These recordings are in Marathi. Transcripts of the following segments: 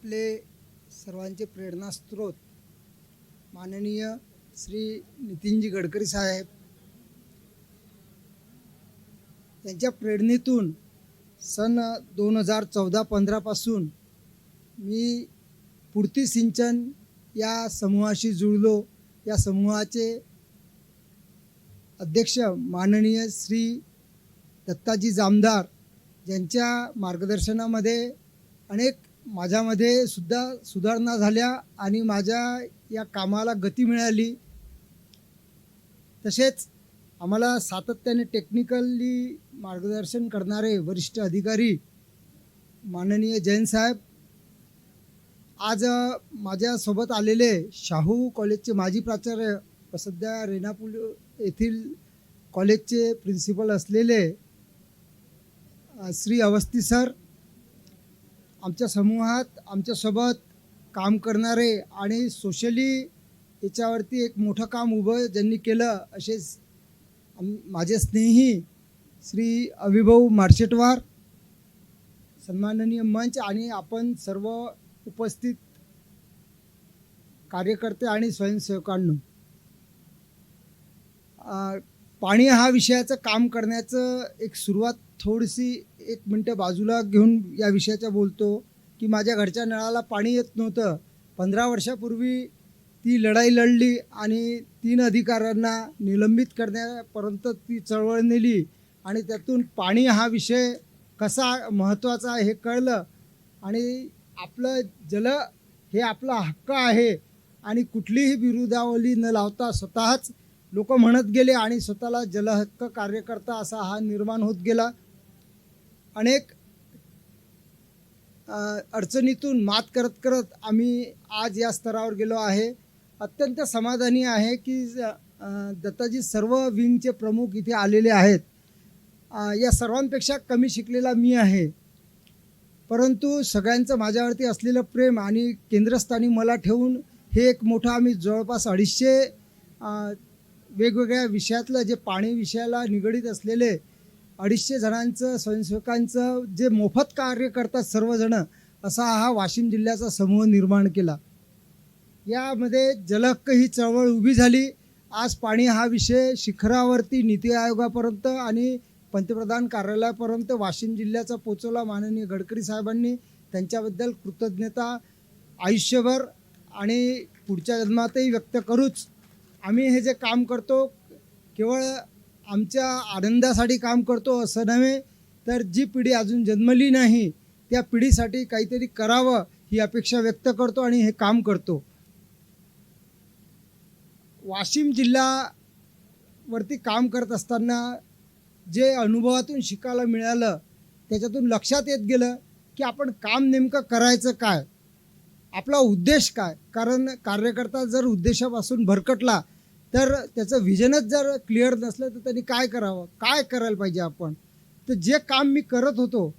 आपले सर्वांचे प्रेरणास्त्रोत माननीय श्री नितीनजी गडकरी साहेब यांच्या प्रेरणेतून सन 2014-15 पासून मी पूर्ती सिंचन या समूहाशी जुळलो। या समूहाचे अध्यक्ष माननीय श्री दत्ताजी जामदार यांच्या मार्गदर्शनामध्ये अनेक माझ्यामध्ये सुद्धा सुधारणा झाल्या आणि माझ्या या कामाला गती मिळाली। तसेच आम्हाला सातत्याने टेक्निकली मार्गदर्शन करणारे वरिष्ठ अधिकारी माननीय जैन साहेब, आज माझ्यासोबत आलेले शाहू कॉलेजचे माजी प्राचार्य व सध्या रेणापूर येथील कॉलेजचे प्रिन्सिपल असलेले श्री अवस्थी सर, आमच्या समूहात आमच्यासोबत काम करणारे आणि सोशली याच्यावरती एक मोठं काम उभं ज्यांनी केलं असे माझे स्नेही श्री अभिभाऊ मार्शेटवार, सन्माननीय मंच आणि आपण सर्व उपस्थित कार्यकर्ते आणि स्वयंसेवकांनो, पाणी हा विषयाचं काम करण्याचं एक सुरुवात थोडीशी 1 मिनटं बाजूला घेऊन या विषयाच्या बोलतो की माझ्या घरच्या नळाला पाणी येत नव्हतं। 15 वर्षापूर्वी ती लढाई लढली आणि 3 अधिकाऱ्यांना निलंबित करण्यापर्यंत ती चळवळ नेली आणि त्यातून पाणी हा विषय कसा महत्त्वाचा हे कळलं आणि आपलं जल हे आपला हक्क आहे आणि कुठलीही विरुद्धावली न लावता स्वतःच लोक म्हणत गेले आणि स्वतःला जलहक्क कार्यकर्ता असा हा निर्माण होत गेला। अनेक अडचणीतून मात करत करत आम्ही आज या स्तरावर गेलो आहे। अत्यंत समाधानी आहे की दत्ताजी सर्व विंगचे प्रमुख इथे आलेले आहेत। या सर्वांपेक्षा कमी शिकलेला मी आहे, परंतु सगळ्यांचं माझ्यावरती असलेलं प्रेम आणि केंद्रस्थानी मला ठेवून हे एक मोठं आम्ही जवळपास 250 वेगवेगळ्या विषयातलं जे पाणी विषयाला निगडीत असलेले 250 जणांचं स्वयंसेवकांचं जे मोफत कार्य करतात सर्वजण, असा हा वाशिम जिल्ह्याचा समूह निर्माण केला। यामध्ये जलहक्क ही चळवळ उभी झाली। आज पाणी हा विषय शिखरावरती नीती आयोगापर्यंत आणि पंतप्रधान कार्यालयापर्यंत वाशिम जिल्ह्याचा पोचवला। माननीय गडकरी साहेबांनी त्यांच्याबद्दल कृतज्ञता आयुष्यभर आणि पुढच्या जन्मातही व्यक्त करूच। आम्ही हे जे काम करतो केवळ आमच्या आनंदासाठी काम करतो असं नव्हे, तर जी पिढी अजून जन्मली नाही त्या पिढीसाठी काहीतरी करावं ही अपेक्षा व्यक्त करतो आणि हे काम करतो। वाशिम जिल्ह्यावरती काम करत असताना जे अनुभवातून शिकायला मिळालं त्याच्यातून लक्षात येत गेलं की आपण काम नेमकं करायचं काय, आपला उद्देश काय। कारण कार्यकर्ता जर उद्देशापासून भरकटला तर त्याचं व्हिजनच जर क्लिअर नसलं तर त्यांनी काय करावं, काय करायला पाहिजे आपण। तर जे काम मी करत होतो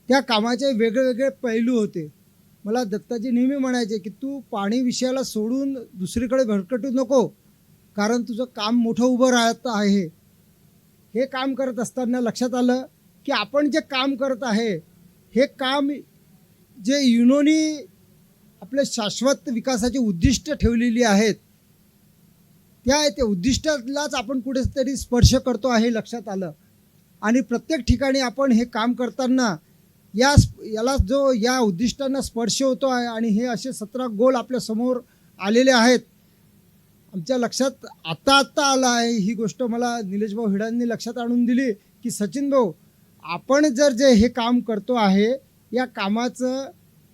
त्या कामाचे वेगवेगळे पैलू होते। मला दत्ताजी नेहमी म्हणायचे की तू पाणी विषयाला सोडून दुसरीकडे भरकटू नको, कारण तुझं काम मोठं उभं राहत आहे। हे काम करत असताना लक्षात आलं की आपण जे काम करत आहे हे काम जे युनोनी आपले शाश्वत विकासाची उद्दिष्ट ठेवलेली आहेत त्या उद्दिष्टालाच आपण कुठेतरी स्पर्श करतो आहे लक्षात आलं। आणि प्रत्येक ठिकाणी आपण हे काम करताना याला जो या उद्दिष्टांना स्पर्श होतो आहे आणि हे असे 17 गोल आपल्या समोर आलेले आहेत। आमच्या लक्षात आत्ता आलं आहे ही गोष्ट, मला निलेश भाऊ हिडांनी लक्षात आणून दिली की सचिन भाऊ, आपण जर जे हे काम करतो आहे या कामाचं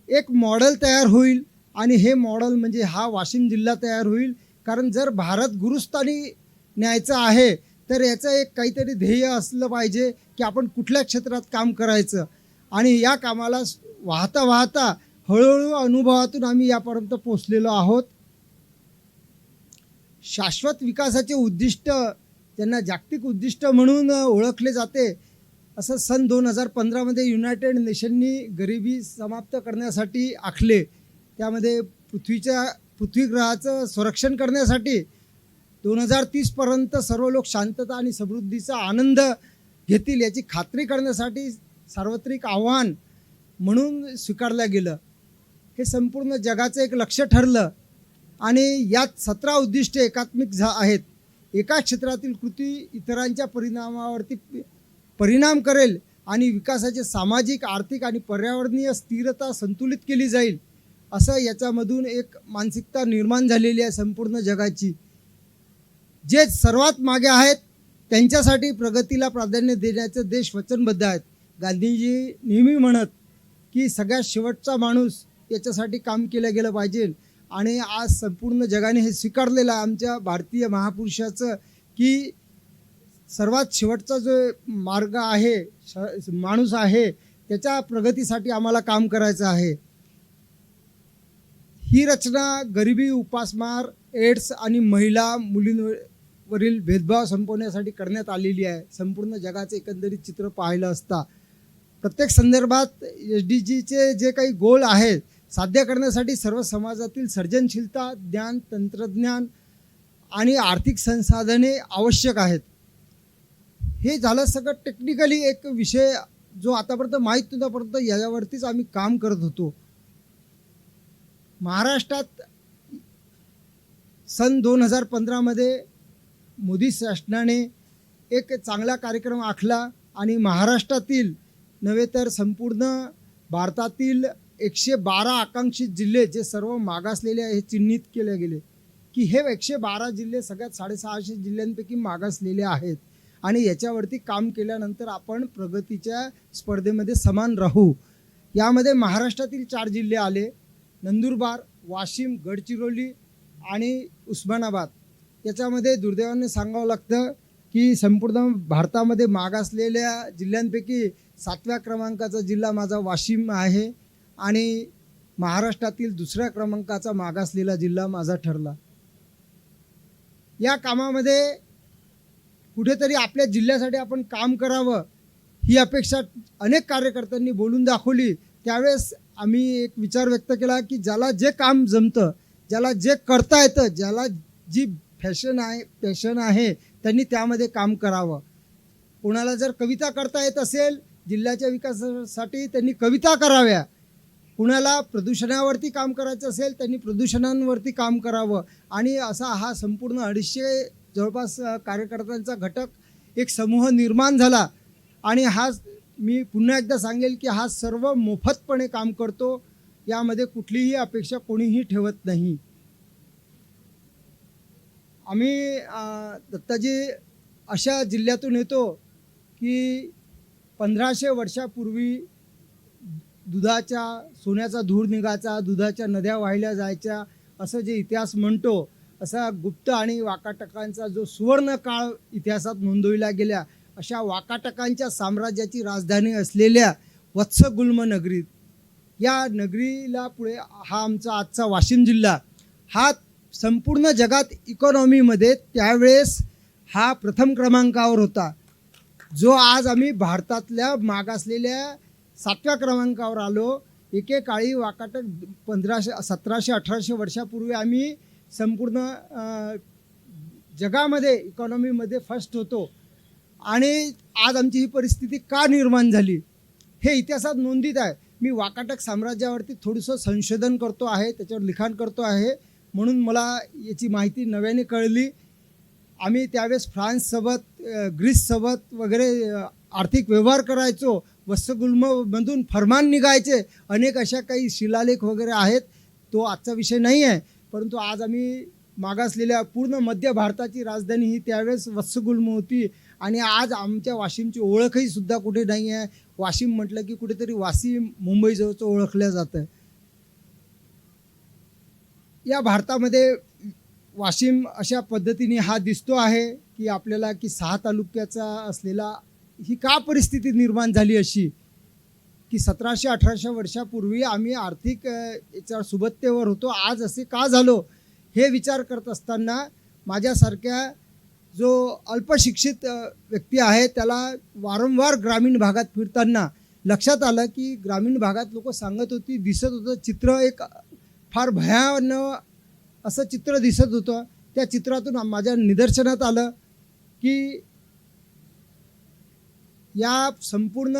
एक मॉडेल तयार होईल आणि हे मॉडेल म्हणजे हा वाशिम जिल्हा तयार होईल। कारण जर भारत गुरुस्थानी न्यायचं आहे तर याचं एक काहीतरी ध्येय असलं पाहिजे की आपण कुठल्या क्षेत्रात काम करायचं। आणि या कामाला वाहता वाहता हळूहळू अनुभवातून आम्ही यापर्यंत पोचलेलो आहोत। शाश्वत विकासाचे उद्दिष्ट ज्यांना जागतिक उद्दिष्ट म्हणून ओळखले जाते, असं सन 2015 मध्ये युनायटेड नेशननी गरिबी समाप्त करण्यासाठी आखले। त्यामध्ये पृथ्वीग्रहाचं संरक्षण करण्यासाठी 2030 पर्यंत सर्व लोक शांतता आणि समृद्धीचा आनंद घेतील याची खात्री करण्यासाठी सार्वत्रिक आव्हान म्हणून स्वीकारलं गेलं। हे संपूर्ण जगाचं एक लक्ष्य ठरलं आणि यात 17 उद्दिष्टे एकात्मिक आहेत. एका क्षेत्रातील कृती इतरांच्या परिणामावरती परिणाम करेल आणि विकासाचे सामाजिक, आर्थिक आणि पर्यावरणीय स्थिरता संतुलित केली जाईल, असं याच्यामधून एक मानसिकता निर्माण झालेली आहे संपूर्ण जगाची. जे सर्वात मागे आहेत त्यांच्यासाठी प्रगतीला प्राधान्य देण्याचे देश वचनबद्ध आहेत. गांधीजी नेहमी म्हणत की सगळ्यात शेवटचा माणूस याच्यासाठी काम केलं गेलं पाहिजे आणि आज संपूर्ण जगाने हे स्वीकारलेलं आहे आमच्या भारतीय महापुरुषाचं की सर्वात शेवटचा जो मार्ग आहे, माणूस आहे, त्याच्या प्रगतीसाठी आम्हाला काम करायचं आहे. ही रचना गरिबी, उपासमार, एड्स आणि महिला मुलींवरील भेदभाव संपवण्यासाठी करण्यात आलेली आहे. संपूर्ण जगाचे एकंदरीत चित्र पाहिलं असता प्रत्येक संदर्भात SDGचे जे काही गोल आहेत साध्य करण्यासाठी सर्व समाजातील सर्जनशीलता, ज्ञान, तंत्रज्ञान आणि आर्थिक संसाधने आवश्यक आहेत. हे झालं सगळं टेक्निकली एक विषय जो आतापर्यंत माहीत नव्हता, परंतु याच्यावरतीच आम्ही काम करत होतो. महाराष्ट्रात सन 2015मध्ये मोदी शासनाने एक चांगला कार्यक्रम आखला आणि महाराष्ट्रातील नव्हे तर संपूर्ण भारतातील 112 आकांक्षित जिल्हे जे सर्व मागासलेले आहे हे चिन्हित केले गेले की हे 112 जिल्हे सगळ्यात 650 जिल्ह्यांपैकी मागासलेले आहेत आणि याच्यावरती काम केल्यानंतर आपण प्रगतीच्या स्पर्धेमध्ये समान राहू. यामध्ये महाराष्ट्रातील 4 जिल्हे आले: नंदुरबार, वाशिम, गडचिरोली आणि उस्मानाबाद. याच्यामध्ये दुर्दैवाने सांगावं लागतं की संपूर्ण भारतामध्ये मागासलेल्या जिल्ह्यांपैकी 7व्या क्रमांकाचा जिल्हा माझा वाशिम आहे आणि महाराष्ट्रातील 2ऱ्या क्रमांकाचा मागासलेला जिल्हा माझा ठरला. या कामामध्ये कुठेतरी आपल्या जिल्ह्यासाठी आपण काम करावं ही अपेक्षा अनेक कार्यकर्त्यांनी बोलून दाखवली. त्यावेळेस आम्ही एक विचार व्यक्त केला की ज्याला जे काम जमतं, ज्याला जे करता येतं, ज्याला जी पॅशन आहे त्यांनी त्यामध्ये काम करावं. कोणाला जर कविता करता येत असेल जिल्ह्याच्या विकासासाठी त्यांनी कविता कराव्या. कुणाला प्रदूषणावरती काम करायचं असेल त्यांनी प्रदूषणांवरती काम करावं. आणि असा हा संपूर्ण 250 जवळपास कार्यकर्त्यांचा घटक एक समूह निर्माण झाला आणि हा मी पुन्हा एकदा सांगेल की हा सर्व मोफतपणे काम करतो. यामध्ये कुठलीही अपेक्षा कोणीही ठेवत नाही. आम्ही दत्ताजी अशा जिल्ह्यातून येतो की 1500 वर्षापूर्वी दुधाच्या सोन्याचा धूर निघायचा, दुधाच्या नद्या वाहिल्या जायच्या असं जे इतिहास म्हणतो, असा गुप्त आणि वाकाटकांचा जो सुवर्ण काळ इतिहासात नोंदविला गेल्या अशा वाकाटकांच्या साम्राज्याची राजधानी असलेल्या वत्सगुल्म नगरीत, या नगरीला पुढे हा आमचा आजचा वाशिम जिल्हा हा संपूर्ण जगात इकॉनॉमीमध्ये त्यावेळेस हा प्रथम क्रमांकावर होता. जो आज आम्ही भारतातल्या मागासलेल्या 7व्या क्रमांकावर आलो. एकेकाळी वाकाटक 1700-1800 वर्षापूर्वी आम्ही संपूर्ण जगामध्ये इकॉनॉमीमध्ये फर्स्ट होतो आणि आज आमची ही परिस्थिती का निर्माण झाली हे इतिहासात नोंदित आहे. मी वाकाटक साम्राज्यावरती थोडंसं संशोधन करतो आहे, त्याच्यावर लिखाण करतो आहे, म्हणून मला याची माहिती नव्याने कळली. आम्ही त्यावेळेस फ्रान्ससोबत, ग्रीससोबत वगैरे आर्थिक व्यवहार करायचो. वत्सगुल्ममधून फरमान निघायचे. अनेक अशा काही शिलालेख वगैरे आहेत. तो आजचा विषय नाही आहे, परंतु आज आम्ही मागासलेल्या पूर्ण मध्य भारताची राजधानी ही त्यावेळेस वत्सगुल्म होती आणि आज आमच्या वाशिमची ओळखही सुद्धा कुठे नाही आहे. वाशिम म्हटलं की कुठेतरी वाशिम मुंबईजवळचं ओळखलं जातं. या भारतामध्ये वाशिम अशा पद्धतीने हा दिसतो आहे की आपल्याला की 6 तालुक्याचा असलेला ही का परिस्थिती निर्माण झाली अशी की 1700-1800 वर्षापूर्वी आम्ही आर्थिक याच्यावर सुबत्तेवर होतो, आज असे का झालो हे विचार करत असताना माझ्यासारख्या जो अल्पशिक्षित व्यक्ती आहे त्याला वारंवार ग्रामीण भागात फिरताना लक्षात आलं की ग्रामीण भागात लोक सांगत होती, दिसत होतं चित्र, एक फार भयानक असं चित्र दिसत होतं. त्या चित्रातून माझ्या निदर्शनात आलं की या संपूर्ण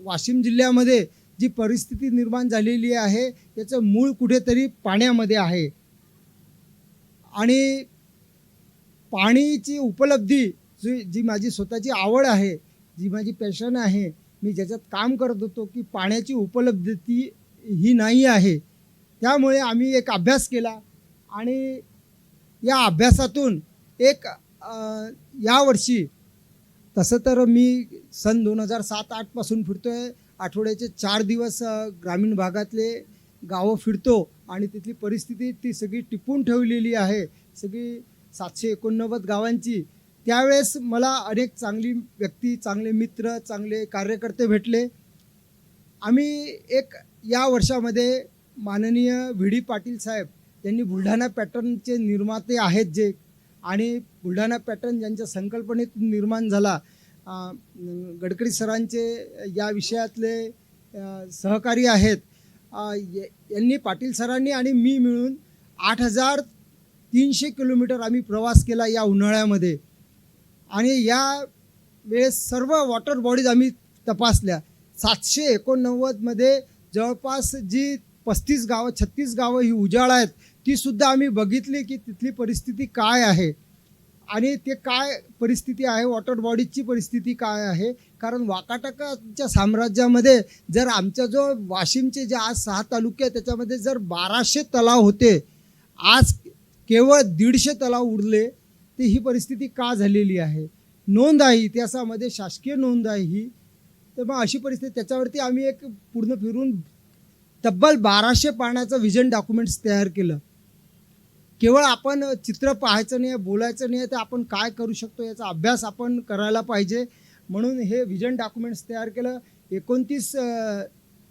वाशिम जिल्ह्यामध्ये जी परिस्थिती निर्माण झालेली आहे त्याचं मूळ कुठेतरी पाण्यामध्ये आहे. आणि पाणीची उपलब्धी जी माझी स्वतःची आवड आहे, जी माझी पॅशन आहे, मी ज्याच्यात काम करत होतो की पाण्याची उपलब्धती ही नाही आहे. त्यामुळे आम्ही एक अभ्यास केला आणि या अभ्यासातून एक यावर्षी, तसं तर मी सन 2007-08 पासून फिरतोय. आठवड्याचे 4 दिवस ग्रामीण भागातले गावं फिरतो आणि तिथली परिस्थिती ती सगळी टिपून ठेवलेली आहे, सगळी 789 गावांची. त्यावेळेस मला अनेक चांगली व्यक्ती, चांगले मित्र, चांगले कार्यकर्ते भेटले. आम्ही एक या वर्षामध्ये माननीय व्ही डी पाटील साहेब यांनी बुलढाणा पॅटर्नचे निर्माते आहेत जे, आणि बुलढाणा पॅटर्न ज्यांच्या संकल्पनेतून निर्माण झाला, गडकरी सरांचे या विषयातले सहकारी आहेत. यांनी, पाटील सरांनी आणि मी मिळून 8300 किलोमीटर आम्ही प्रवास केला या उन्हाळ्यामध्ये. आणि या वेळेस सर्व वॉटर बॉडीज आम्ही तपासल्या. 789मध्ये जवळपास जी 35 गावं, 36 गावं ही उजाळ आहेत, तीसुद्धा आम्ही बघितली की तिथली परिस्थिती काय आहे आणि ते काय परिस्थिती आहे, वॉटर बॉडीजची परिस्थिती काय आहे. कारण वाकाटकाच्या साम्राज्यामध्ये जर आमचा जो वाशिमचे जे आज 6 तालुके आहेत त्याच्यामध्ये जर 1200 तलाव होते, आज केवळ 150 तलाव उरले, तर ही परिस्थिती का झालेली आहे. नोंद आहे इतिहासामध्ये, शासकीय नोंद आहे ही. तर मग अशी परिस्थिती, त्याच्यावरती आम्ही एक पूर्ण फिरून तब्बल 1200 पानाचं व्हिजन डॉक्युमेंट्स तयार केलं. केवळ आपण चित्र पाहायचं नाही, बोलायचं नाही, तर आपण काय करू शकतो याचा अभ्यास आपण करायला पाहिजे. म्हणून हे व्हिजन डॉक्युमेंट्स तयार केलं. 29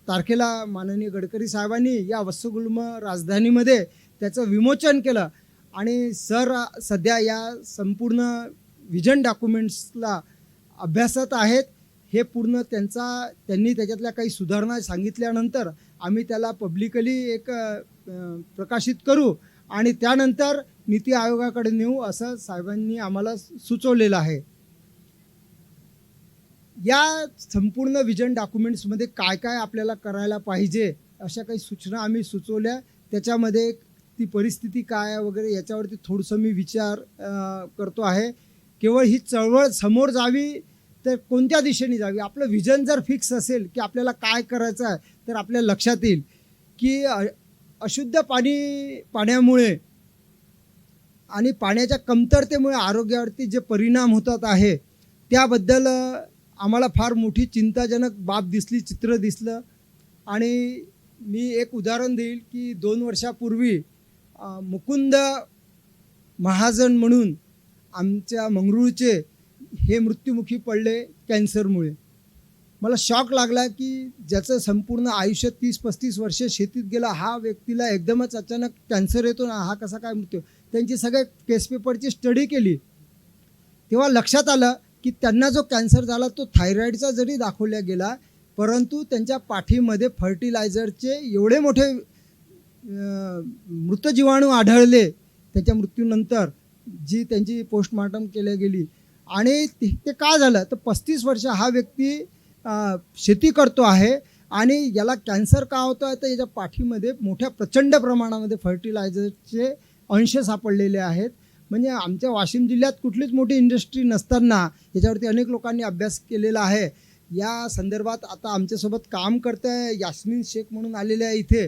तारखेला माननीय गडकरी साहेबांनी या वत्सगुल्म राजधानीमध्ये त्याचं विमोचन केलं. आणि सर सध्या या संपूर्ण व्हिजन डॉक्युमेंट्सला अभ्यासात आहेत. हे पूर्ण त्यांनी त्याच्यातल्या काही सुधारणा सांगितल्यानंतर आम्ही त्याला पब्लिकली एक प्रकाशित करू आणि त्यानंतर नीती आयोगाकडे नेऊ असं साहेबांनी आम्हाला सुचवलेलं आहे. या संपूर्ण व्हिजन डॉक्युमेंट्समध्ये काय काय आपल्याला करायला पाहिजे अशा काही सूचना आम्ही सुचवल्या. त्याच्यामध्ये ती परिस्थिती काय आहे वगैरे याच्यावरती थोडंसं मी विचार करतो आहे. केवळ ही चळवळ समोर जावी तर कोणत्या दिशेने जावी, आपलं व्हिजन जर फिक्स असेल की आपल्याला काय करायचं आहे, तर आपल्या लक्षात येईल की अशुद्ध पाण्यामुळे आणि पाण्याच्या कमतरतेमुळे आरोग्यावरती जे परिणाम होतात आहे त्याबद्दल आम्हाला फार मोठी चिंताजनक बाब दिसली, चित्र दिसलं. आणि मी एक उदाहरण देईल की 2 वर्षापूर्वी मुकुंद महाजन म्हणून आमच्या मंगरूळचे हे मृत्युमुखी पडले कॅन्सरमुळे. मला शॉक लागला की ज्याचं संपूर्ण आयुष्य 30-35 वर्ष शेतीत गेलं, हा व्यक्तीला एकदमच अचानक कॅन्सर येतो ना, हा कसा काय मृत्यू. त्यांची सगळे केस पेपरची स्टडी केली तेव्हा लक्षात आलं की त्यांना जो कॅन्सर झाला तो थायरॉईडचा जरी दाखवला गेला, परंतु त्यांच्या पाठीमध्ये फर्टिलायझरचे एवढे मोठे मृत जीवाणू आढळले त्यांच्या मृत्यूनंतर, जी त्यांची पोस्टमॉर्टम केली गेली. आणि ते का झालं तर 35 वर्ष हा व्यक्ती शेती करतो आहे आणि याला कॅन्सर का होतो आहे तर याच्या पाठीमध्ये मोठ्या प्रचंड प्रमाणामध्ये फर्टिलायझरचे अंश सापडलेले आहेत. म्हणजे आमच्या वाशिम जिल्ह्यात कुठलीच मोठी इंडस्ट्री नसताना याच्यावरती अनेक लोकांनी अभ्यास केलेला आहे. या संदर्भात आता आमच्यासोबत काम करत आहे यास्मिन शेख म्हणून आलेले आहे इथे.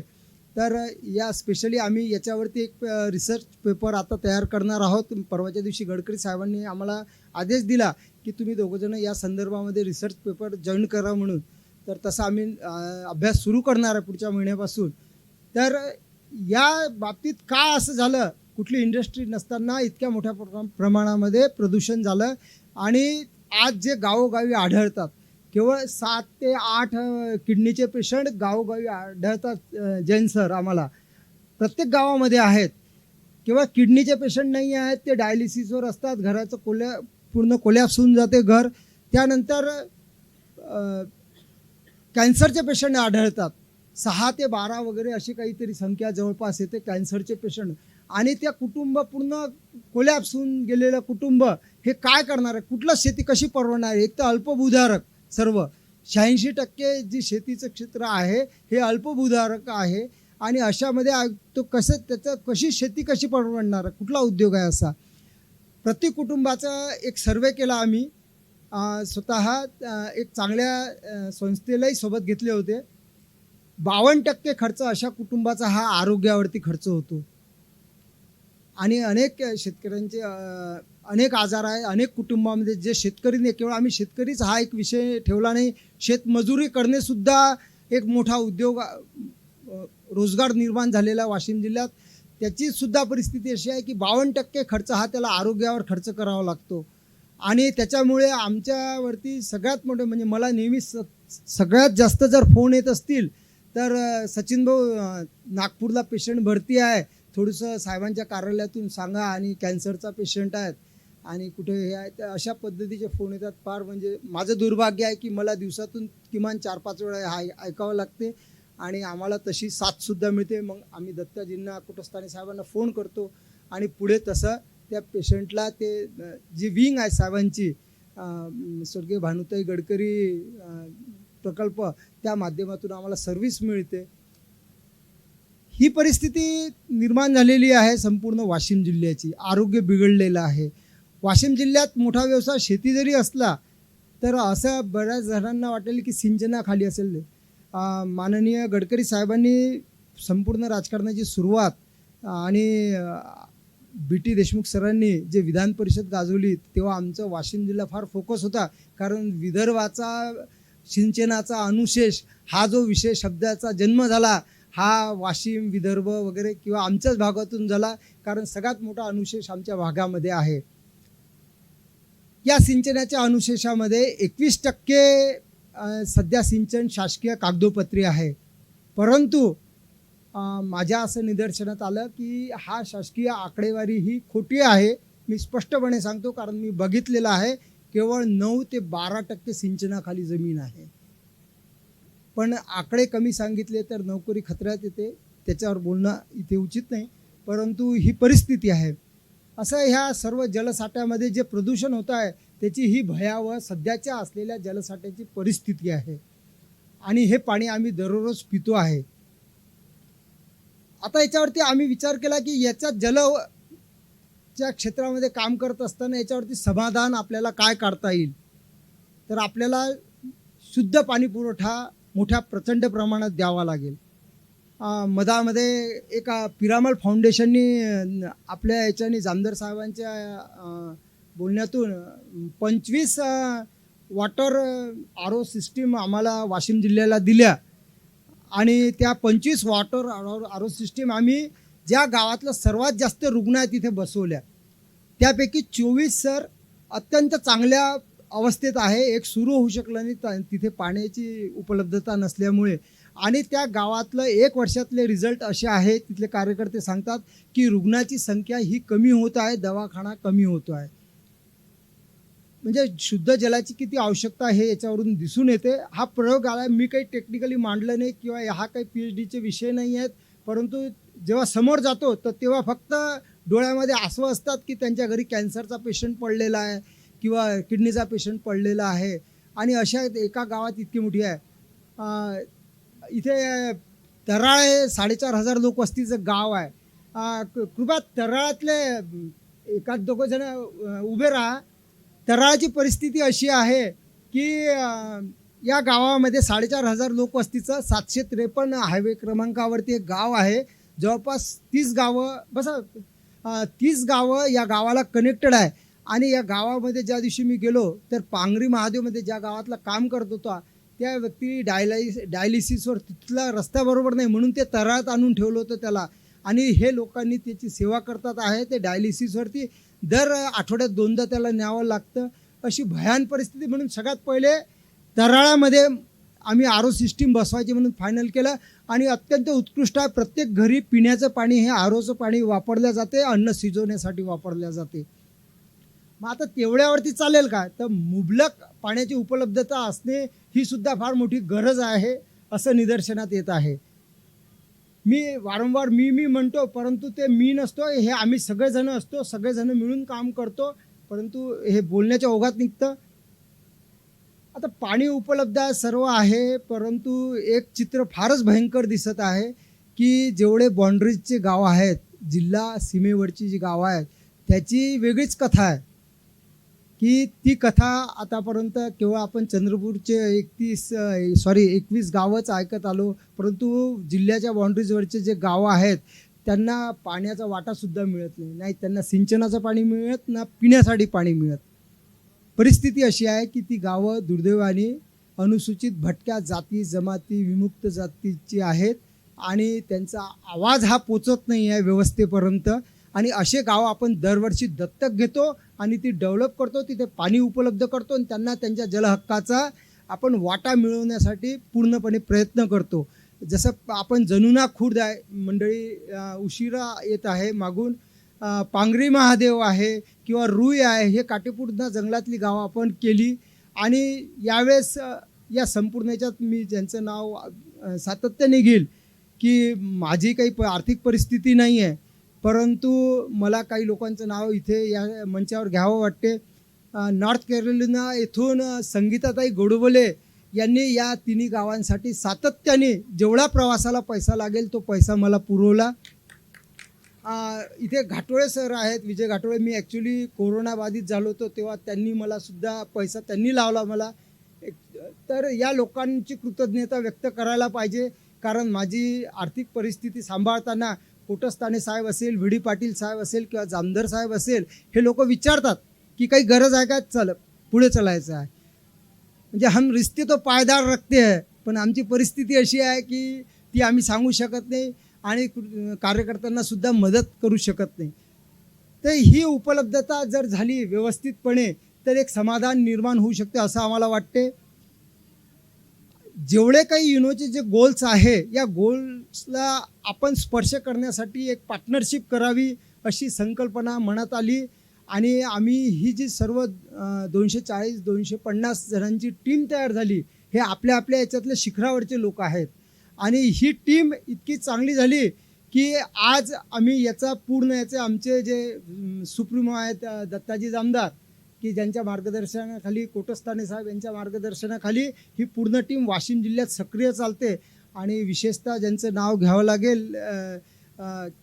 तर या स्पेशली आम्ही याच्यावरती एक रिसर्च पेपर आता तयार करणार आहोत. परवाच्या दिवशी गडकरी साहेबांनी आम्हाला आदेश दिला की तुम्ही दोघंजणं या संदर्भामध्ये रिसर्च पेपर जॉईन करा म्हणून. तर तसा आम्ही अभ्यास सुरू करणार आहे पुढच्या महिन्यापासून. तर या बाबतीत का असं झालं, कुठली इंडस्ट्री नसताना इतक्या मोठ्या प्रमाणामध्ये प्रदूषण झालं. आणि आज जे गावोगावी आढळतात, केवळ 7 ते 8 किडनीचे पेशंट गावोगावी आढळतात. जैन सर आम्हाला प्रत्येक गावामध्ये आहेत. केवळ किडनीचे पेशंट नाही आहेत, ते डायलिसिसवर असतात, घराचं पूर्ण कोलॅप्स होऊन जाते घर. त्यानंतर कॅन्सरचे पेशंट आढळतात. 6 ते 12 वगैरे अशी काहीतरी संख्या जवळपास येते कॅन्सरचे पेशंट. आणि त्या कुटुंब पूर्ण कोलॅप्स होऊन गेलेलं कुटुंब हे काय करणार आहे, कुठलं शेती कशी परवडणार आहे. एक तर अल्पभूधारक सर्व 86% जी शेतीचं क्षेत्र आहे हे अल्पभूधारक आहे आणि अशामध्ये तो कशी शेती कशी परवडणार, कुठला उद्योग आहे असा. प्रति कुटुंबाचा एक सर्वे केला आम्ही स्वतः एक चांगल्या संस्थेलाही सोबत घेतले होते. 52% खर्च अशा कुटुंबाचा हा आरोग्यावरती खर्च होतो आणि अनेक शेतकऱ्यांचे अनेक आजार आहे. अनेक कुटुंबामध्ये जे शेतकरी नाही, केवळ आम्ही शेतकरीच हा एक विषय ठेवला नाही, शेतमजुरी करणेसुद्धा एक मोठा उद्योग रोजगार निर्माण झालेला वाशिम जिल्ह्यात. त्याची सुद्धा परिस्थिती अशी आहे की 52% खर्च हा त्याला आरोग्यावर खर्च करावा लागतो आणि त्याच्यामुळे आमच्यावरती सगळ्यात मोठे म्हणजे मला नेहमी सगळ्यात जास्त जर फोन येत असतील तर सचिन भाऊ नागपूरला पेशंट भरती आहे, थोडंसं साहेबांच्या कार्यालयातून सांगा आणि कॅन्सरचा पेशंट आहेत आणि कुठे हे आहे, तर अशा पद्धतीचे फोन येतात. फार म्हणजे माझं दुर्भाग्य आहे की मला दिवसातून किमान 4-5 वेळा हा ऐकावं लागते आणि आम्हाला तशी साथसुद्धा मिळते. मग आम्ही दत्ताजींना कुटस्थानी साहेबांना फोन करतो आणि पुढे तसं त्या पेशंटला ते जी विंग आहे साहेबांची स्वर्गीय भानुताई गडकरी प्रकल्प, त्या माध्यमातून आम्हाला सर्व्हिस मिळते. ही परिस्थिती निर्माण झालेली आहे संपूर्ण वाशिम जिल्ह्याची. आरोग्य बिघडलेलं आहे. वाशिम जिल्ह्यात मोठा व्यवसाय शेती जरी असला तर असं बऱ्याच जणांना वाटेल की सिंचनाखाली असेल. माननीय गडकरी साहेबांनी संपूर्ण राजकारणाची सुरुवात आणि BT देशमुख सरांनी जे विधान परिषद गाजवली तेव्हा आमचं वाशिम जिल्हा फार फोकस होता, कारण विदर्भाचा सिंचनाचा अनुशेष हा जो विषय शब्दाचा जन्म झाला हा वाशिम विदर्भ वगैरे किंवा आमच्याच भागातून झाला, कारण सगळ्यात मोठा अनुशेष आमच्या भागामध्ये आहे. या सिंचनाच्या अनुशेषामध्ये 21% सध्या सिंचन शासकीय कागदोपत्री आहे. परंतु माझ्या असं निदर्शनात आलं की हा शासकीय आकडेवारी ही खोटी आहे. मी स्पष्टपणे सांगतो, कारण मी बघितलेलं आहे. केवळ 9 ते 12% सिंचनाखाली जमीन आहे. पण आकडे कमी सांगितले तर नोकरी खतऱ्यात येते, त्याच्यावर बोलणं इथे उचित नाही, परंतु ही परिस्थिती आहे. असं ह्या सर्व जलसाठ्यामध्ये जे प्रदूषण होत आहे त्याची ही भयावह सध्याच्या असलेल्या जलसाठ्याची परिस्थिती आहे आणि हे पाणी आम्ही दररोज पितो आहे. आता याच्यावरती आम्ही विचार केला की याच्या जलच्या क्षेत्रामध्ये काम करत असताना याच्यावरती समाधान आपल्याला काय काढता येईल. तर आपल्याला शुद्ध पाणी पुरवठा मोठ्या प्रचंड प्रमाणात द्यावा लागेल. मधामध्ये एक पिरामल फाउंडेशननी आपल्या याच्याने जामदार साहेबांच्या बोलण्यातून 25 वॉटर RO सिस्टीम आम्हाला वाशिम जिल्ह्याला दिल्या आणि त्या 25 वॉटर RO सिस्टीम आम्ही ज्या गावातलं सर्वात जास्त रुग्ण आहे तिथे बसवल्या. त्यापैकी 24 सर अत्यंत चांगल्या अवस्थेत आहे. एक सुरू होऊ शकलं नाही तिथे पाण्याची उपलब्धता नसल्यामुळे. आणि त्या गावातलं 1 वर्षातले रिझल्ट असे आहेत, तिथले कार्यकर्ते सांगतात की रुग्णाची संख्या ही कमी होत आहे, दवाखाना कमी होतो आहे. म्हणजे शुद्ध जलाची किती आवश्यकता हे याच्यावरून दिसून येते. हा प्रयोग आला, मी काही टेक्निकली मांडलं नाही किंवा हा काही PhDचे विषय नाही आहेत, परंतु जेव्हा समोर जातो तर तेव्हा फक्त डोळ्यामध्ये आसव असतात की त्यांच्या घरी कॅन्सरचा पेशंट पडलेला आहे किंवा किडनीचा पेशंट पडलेला आहे आणि अशा एका गावात इतकी मोठी आहे. इथे तराळ हे 4,500 लोकवस्तीचं गाव आहे. कृपया तराळातले एखाद 2 जण उभे राहा. तराळाची परिस्थिती अशी आहे की या गावामध्ये 4,500 लोकवस्तीचं 753 हायवे क्रमांकावरती एक गाव आहे. जवळपास 30 गावं 30 गावं या गावाला कनेक्टेड आहे. आणि या गावामध्ये ज्या दिवशी मी गेलो तर पांगरी महादेवमध्ये ज्या गावातला काम करत होता त्या व्यक्ती डायलिसिसवर, तिथला रस्ता बरोबर नाही म्हणून ते तराळात आणून ठेवलं होतं त्याला, आणि हे लोकांनी त्याची सेवा करतात आहे. ते डायलिसिसवरती दर आठवड्यात 2दा त्याला न्यावं लागतं. अशी भयान परिस्थिती. म्हणून सगळ्यात पहिले तराळामध्ये आम्ही RO सिस्टीम बसवायची म्हणून फायनल केलं आणि अत्यंत उत्कृष्ट आहे. प्रत्येक घरी पिण्याचं पाणी हे ROचं पाणी वापरलं जाते, अन्न शिजवण्यासाठी वापरलं जाते. मग आता तेवढ्यावरती चालेल का? तर मुबलक पाण्याची उपलब्धता असणे ही सुद्धा फार मोठी गरज आहे असं निदर्शनात येत आहे. मी वारंवार मी म्हणतो, परंतु ते मी नसतो, हे आम्ही सगळेजण असतो, सगळेजण मिळून काम करतो, परंतु हे बोलण्याच्या ओघात निघतं. आता पाणी उपलब्ध सर्व आहे, परंतु एक चित्र फारच भयंकर दिसत आहे की जेवढे बाँड्रीजचे गाव आहेत, जिल्हा सीमेवरची जी गावं आहेत, त्याची वेगळीच कथा आहे की ती कथा आतापर्यंत केवळ आपण चंद्रपूरचे 21 गावच ऐकत आलो, परंतु जिल्ह्याच्या बाँड्रीजवरचे जे गावं आहेत त्यांना पाण्याचा वाटासुद्धा मिळत नाही. नाही त्यांना सिंचनाचं पाणी मिळत, ना पिण्यासाठी पाणी मिळत. परिस्थिती अशी आहे की ती गावं दुर्दैवाने अनुसूचित भटक्या जाती जमाती विमुक्त जातीची आहेत आणि त्यांचा आवाज हा पोचत नाही आहे व्यवस्थेपर्यंत. आणि असे गाव आपण दरवर्षी दत्तक घेतो आणि ती डेव्हलप करतो, तिथे पाणी उपलब्ध करतो आणि त्यांना त्यांच्या जलहक्काचा आपण वाटा मिळवण्यासाठी पूर्णपणे प्रयत्न करतो. जसं आपण जनुना खुर्द आहे, मंडळी उशिरा येत आहे मागून, पांगरी महादेव आहे किंवा रुई आहे, हे काटेपूर्ण जंगलातली गावं आपण केली. आणि यावेळेस या संपूर्ण याच्यात मी ज्यांचं नाव सातत्याने घेईल की माझी काही आर्थिक परिस्थिती नाही आहे, परंतु मला काही लोकांचं नाव इथे या मंचावर घ्यावं वाटते. नॉर्थ कॅरोलिना येथून संगीताताई गोडबोले यांनी या तिन्ही गावांसाठी सातत्याने जेवढा प्रवासाला पैसा लागेल तो पैसा मला पुरवला. इथे घाटोळे सर आहेत, विजय घाटोळे. मी ॲक्च्युली कोरोनाबाधित झालो होतो तेव्हा त्यांनी मला सुद्धा पैसा त्यांनी लावला मला. तर या लोकांची कृतज्ञता व्यक्त करायला पाहिजे, कारण माझी आर्थिक परिस्थिती सांभाळताना कोटस्थाने साहेब असेल, व्ही डी पाटील साहेब असेल किंवा जामदार साहेब असेल, हे लोक विचारतात की काही गरज आहे का, चल पुढे चलायचं आहे. म्हणजे हम रिश्ते तो पायदार रखते है, पण आमची परिस्थिती अशी आहे की ती आम्ही सांगू शकत नाही आणि कार्यकर्त्यांना सुद्धा मदत करू शकत नाही. तर ही उपलब्धता जर झाली व्यवस्थितपणे तर एक समाधान निर्माण होऊ शकते असं आम्हाला वाटते. जेवढे काही युनोचे जे गोल्स आहे, या गोल्सला आपण स्पर्श करण्यासाठी एक पार्टनरशिप करावी अशी संकल्पना मनात आली. आणि आम्ही ही जी सर्व 240-250 जणांची टीम तयार झाली, हे आपल्या आपल्या याच्यातले शिखरावरचे लोक आहेत. आणि ही टीम इतकी चांगली झाली की आज आम्ही याचा पूर्ण याचे आमचे जे सुप्रीमो आहेत दत्ताजी जामदार, की ज्यांच्या मार्गदर्शनाखाली कोटस्थाने साहेब यांच्या मार्गदर्शनाखाली ही पूर्ण टीम वाशिम जिल्ह्यात सक्रिय चालते. आणि विशेषतः ज्यांचं नाव घ्यावं लागेल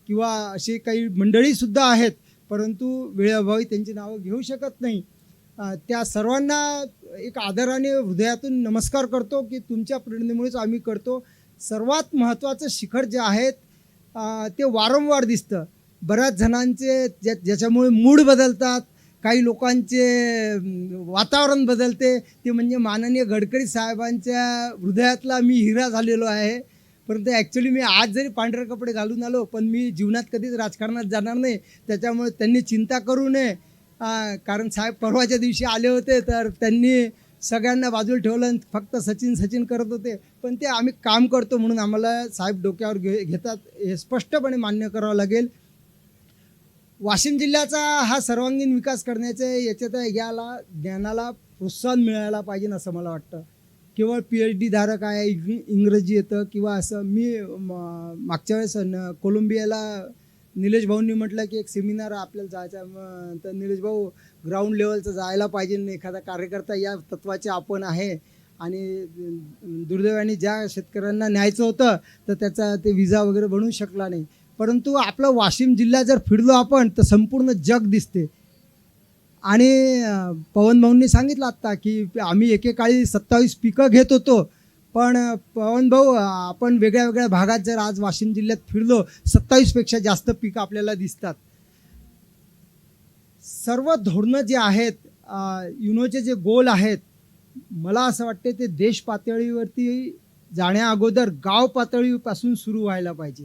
किंवा अशी काही मंडळीसुद्धा आहेत, परंतु वेळेअभावी त्यांची नावं घेऊ शकत नाही, त्या सर्वांना एक आदराने हृदयातून नमस्कार करतो की तुमच्या प्रेरणेमुळेच आम्ही करतो. सर्वात महत्त्वाचं शिखर जे आहेत ते वारंवार दिसतं. बऱ्याच जणांचे ज्याच्यामुळे मूड बदलतात, काही लोकांचे वातावरण बदलते, ते म्हणजे माननीय गडकरी साहेबांच्या हृदयातला मी हिरा झालेलो आहे. परंतु ॲक्च्युली मी आज जरी पांढरे कपडे घालून आलो, पण मी जीवनात कधीच राजकारणात जाणार नाही. त्याच्यामुळे त्यांनी चिंता करू नये, कारण साहेब परवाच्या दिवशी आले होते तर त्यांनी सगळ्यांना बाजूला ठेवलं आणि फक्त सचिन करत होते. पण ते आम्ही काम करतो म्हणून आम्हाला साहेब डोक्यावर घेतात, हे स्पष्टपणे मान्य करावं लागेल. वाशिम जिल्ह्याचा हा सर्वांगीण विकास करण्याचे याच्यात याला ज्ञानाला प्रोत्साहन मिळायला पाहिजे असं मला वाटतं. केवळ PhD धारक आहे, इंग्रजी येतं किंवा असं. मी मागच्या वेळेस कोलंबियाला निलेश भाऊंनी म्हटलं की एक सेमिनार आपल्याला जायचं, तर निलेश भाऊ ग्राउंड लेवलचं जायला पाहिजे, एखादा कार्यकर्ता या तत्वाचे आपण आहे. आणि दुर्दैवाने ज्या शेतकऱ्यांना न्यायचं होतं तर त्याचा ते विजा वगैरे बनवू शकला नाही. परंतु आपलं वाशिम जिल्हा जर फिरलो आपण तर संपूर्ण जग दिसते. आणि पवन भाऊंनी सांगितलं आत्ता की आम्ही एकेकाळी 27 पिकं घेत होतो, पण पवन भाऊ आपण वेगळ्या वेगळ्या भागात जर आज वाशिम जिल्ह्यात फिरलो 27पेक्षा जास्त पिकं आपल्याला दिसतात. सर्व धोरणं जे आहेत, युनोचे जे गोल आहेत, मला असं वाटते ते देश पातळीवरती जाण्या अगोदर गाव पातळीपासून सुरू व्हायला पाहिजे,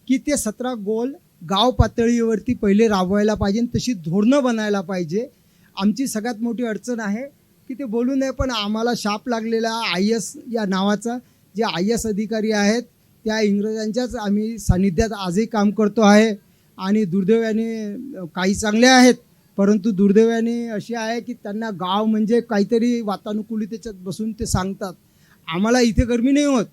की ते 17 गोल गाव पातळीवरती पहिले राबवायला पाहिजे, तशी धोरणं बनायला पाहिजे. आमची सगळ्यात मोठी अडचण आहे की ते बोलू नये, पण आम्हाला शाप लागलेला IAS या नावाचा, जे IAS अधिकारी आहेत त्या इंग्रजांच्याच आम्ही सानिध्यात आजही काम करतो आहे. आणि दुर्दैवाने काही चांगले आहेत, परंतु दुर्दैवाने अशी आहे की त्यांना गाव म्हणजे काहीतरी वातानुकूलितेच्यात बसून ते सांगतात. आम्हाला इथे गरमी नाही होत,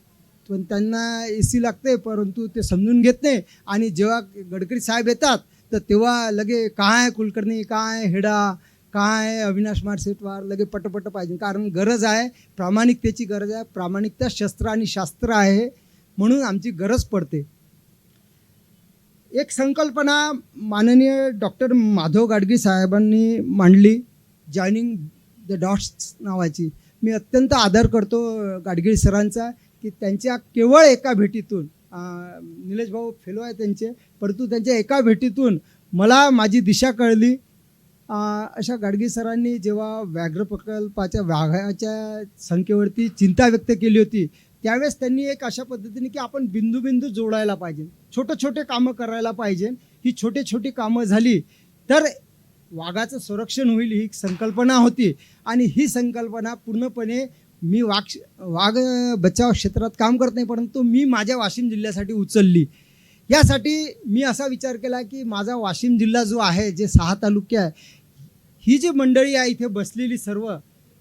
पण त्यांना AC लागते, परंतु ते समजून घेत नाही. आणि जेव्हा गडकरी साहेब येतात तर तेव्हा लगे काय कुलकर्णी, काय हेडा, काय अविनाश मारसेटवार लगे पटपट पाहिजे, कारण गरज आहे, प्रामाणिकतेची गरज आहे. प्रामाणिकता शस्त्र आणि शास्त्र आहे, म्हणून आमची गरज पडते. एक संकल्पना माननीय डॉक्टर माधव गाडगे साहेबांनी मांडली, जॉईनिंग द डॉट्स नावाची. मी अत्यंत आदर करतो गाडगे सरांचा, की त्यांच्या केवळ एका भेटीतून, निलेश भाऊ फेलो आहे त्यांचे, परंतु त्यांच्या एका भेटीतून मला माझी दिशा कळली. अशा गाडगे सरांनी जेव्हा व्याघ्र प्रकल्पाच्या वाघाच्या संख्येवरती चिंता व्यक्त केली होती, त्यावेळेस त्यांनी एक अशा पद्धतीने की आपण बिंदू बिंदू जोडायला पाहिजे, छोटे कामं करायला पाहिजे. ही छोटी कामं झाली तर वाघाचं संरक्षण होईल, ही संकल्पना होती. आणि ही संकल्पना पूर्णपणे मी वाघ बचाव क्षेत्रात काम करत नाही, परंतु मी माझ्या वाशिम जिल्ह्यासाठी उचलली. यासाठी मी असा विचार केला की माझा वाशिम जिल्हा जो आहे, जे 6 तालुके आहे, ही जी मंडळी आहे इथे बसलेली सर्व,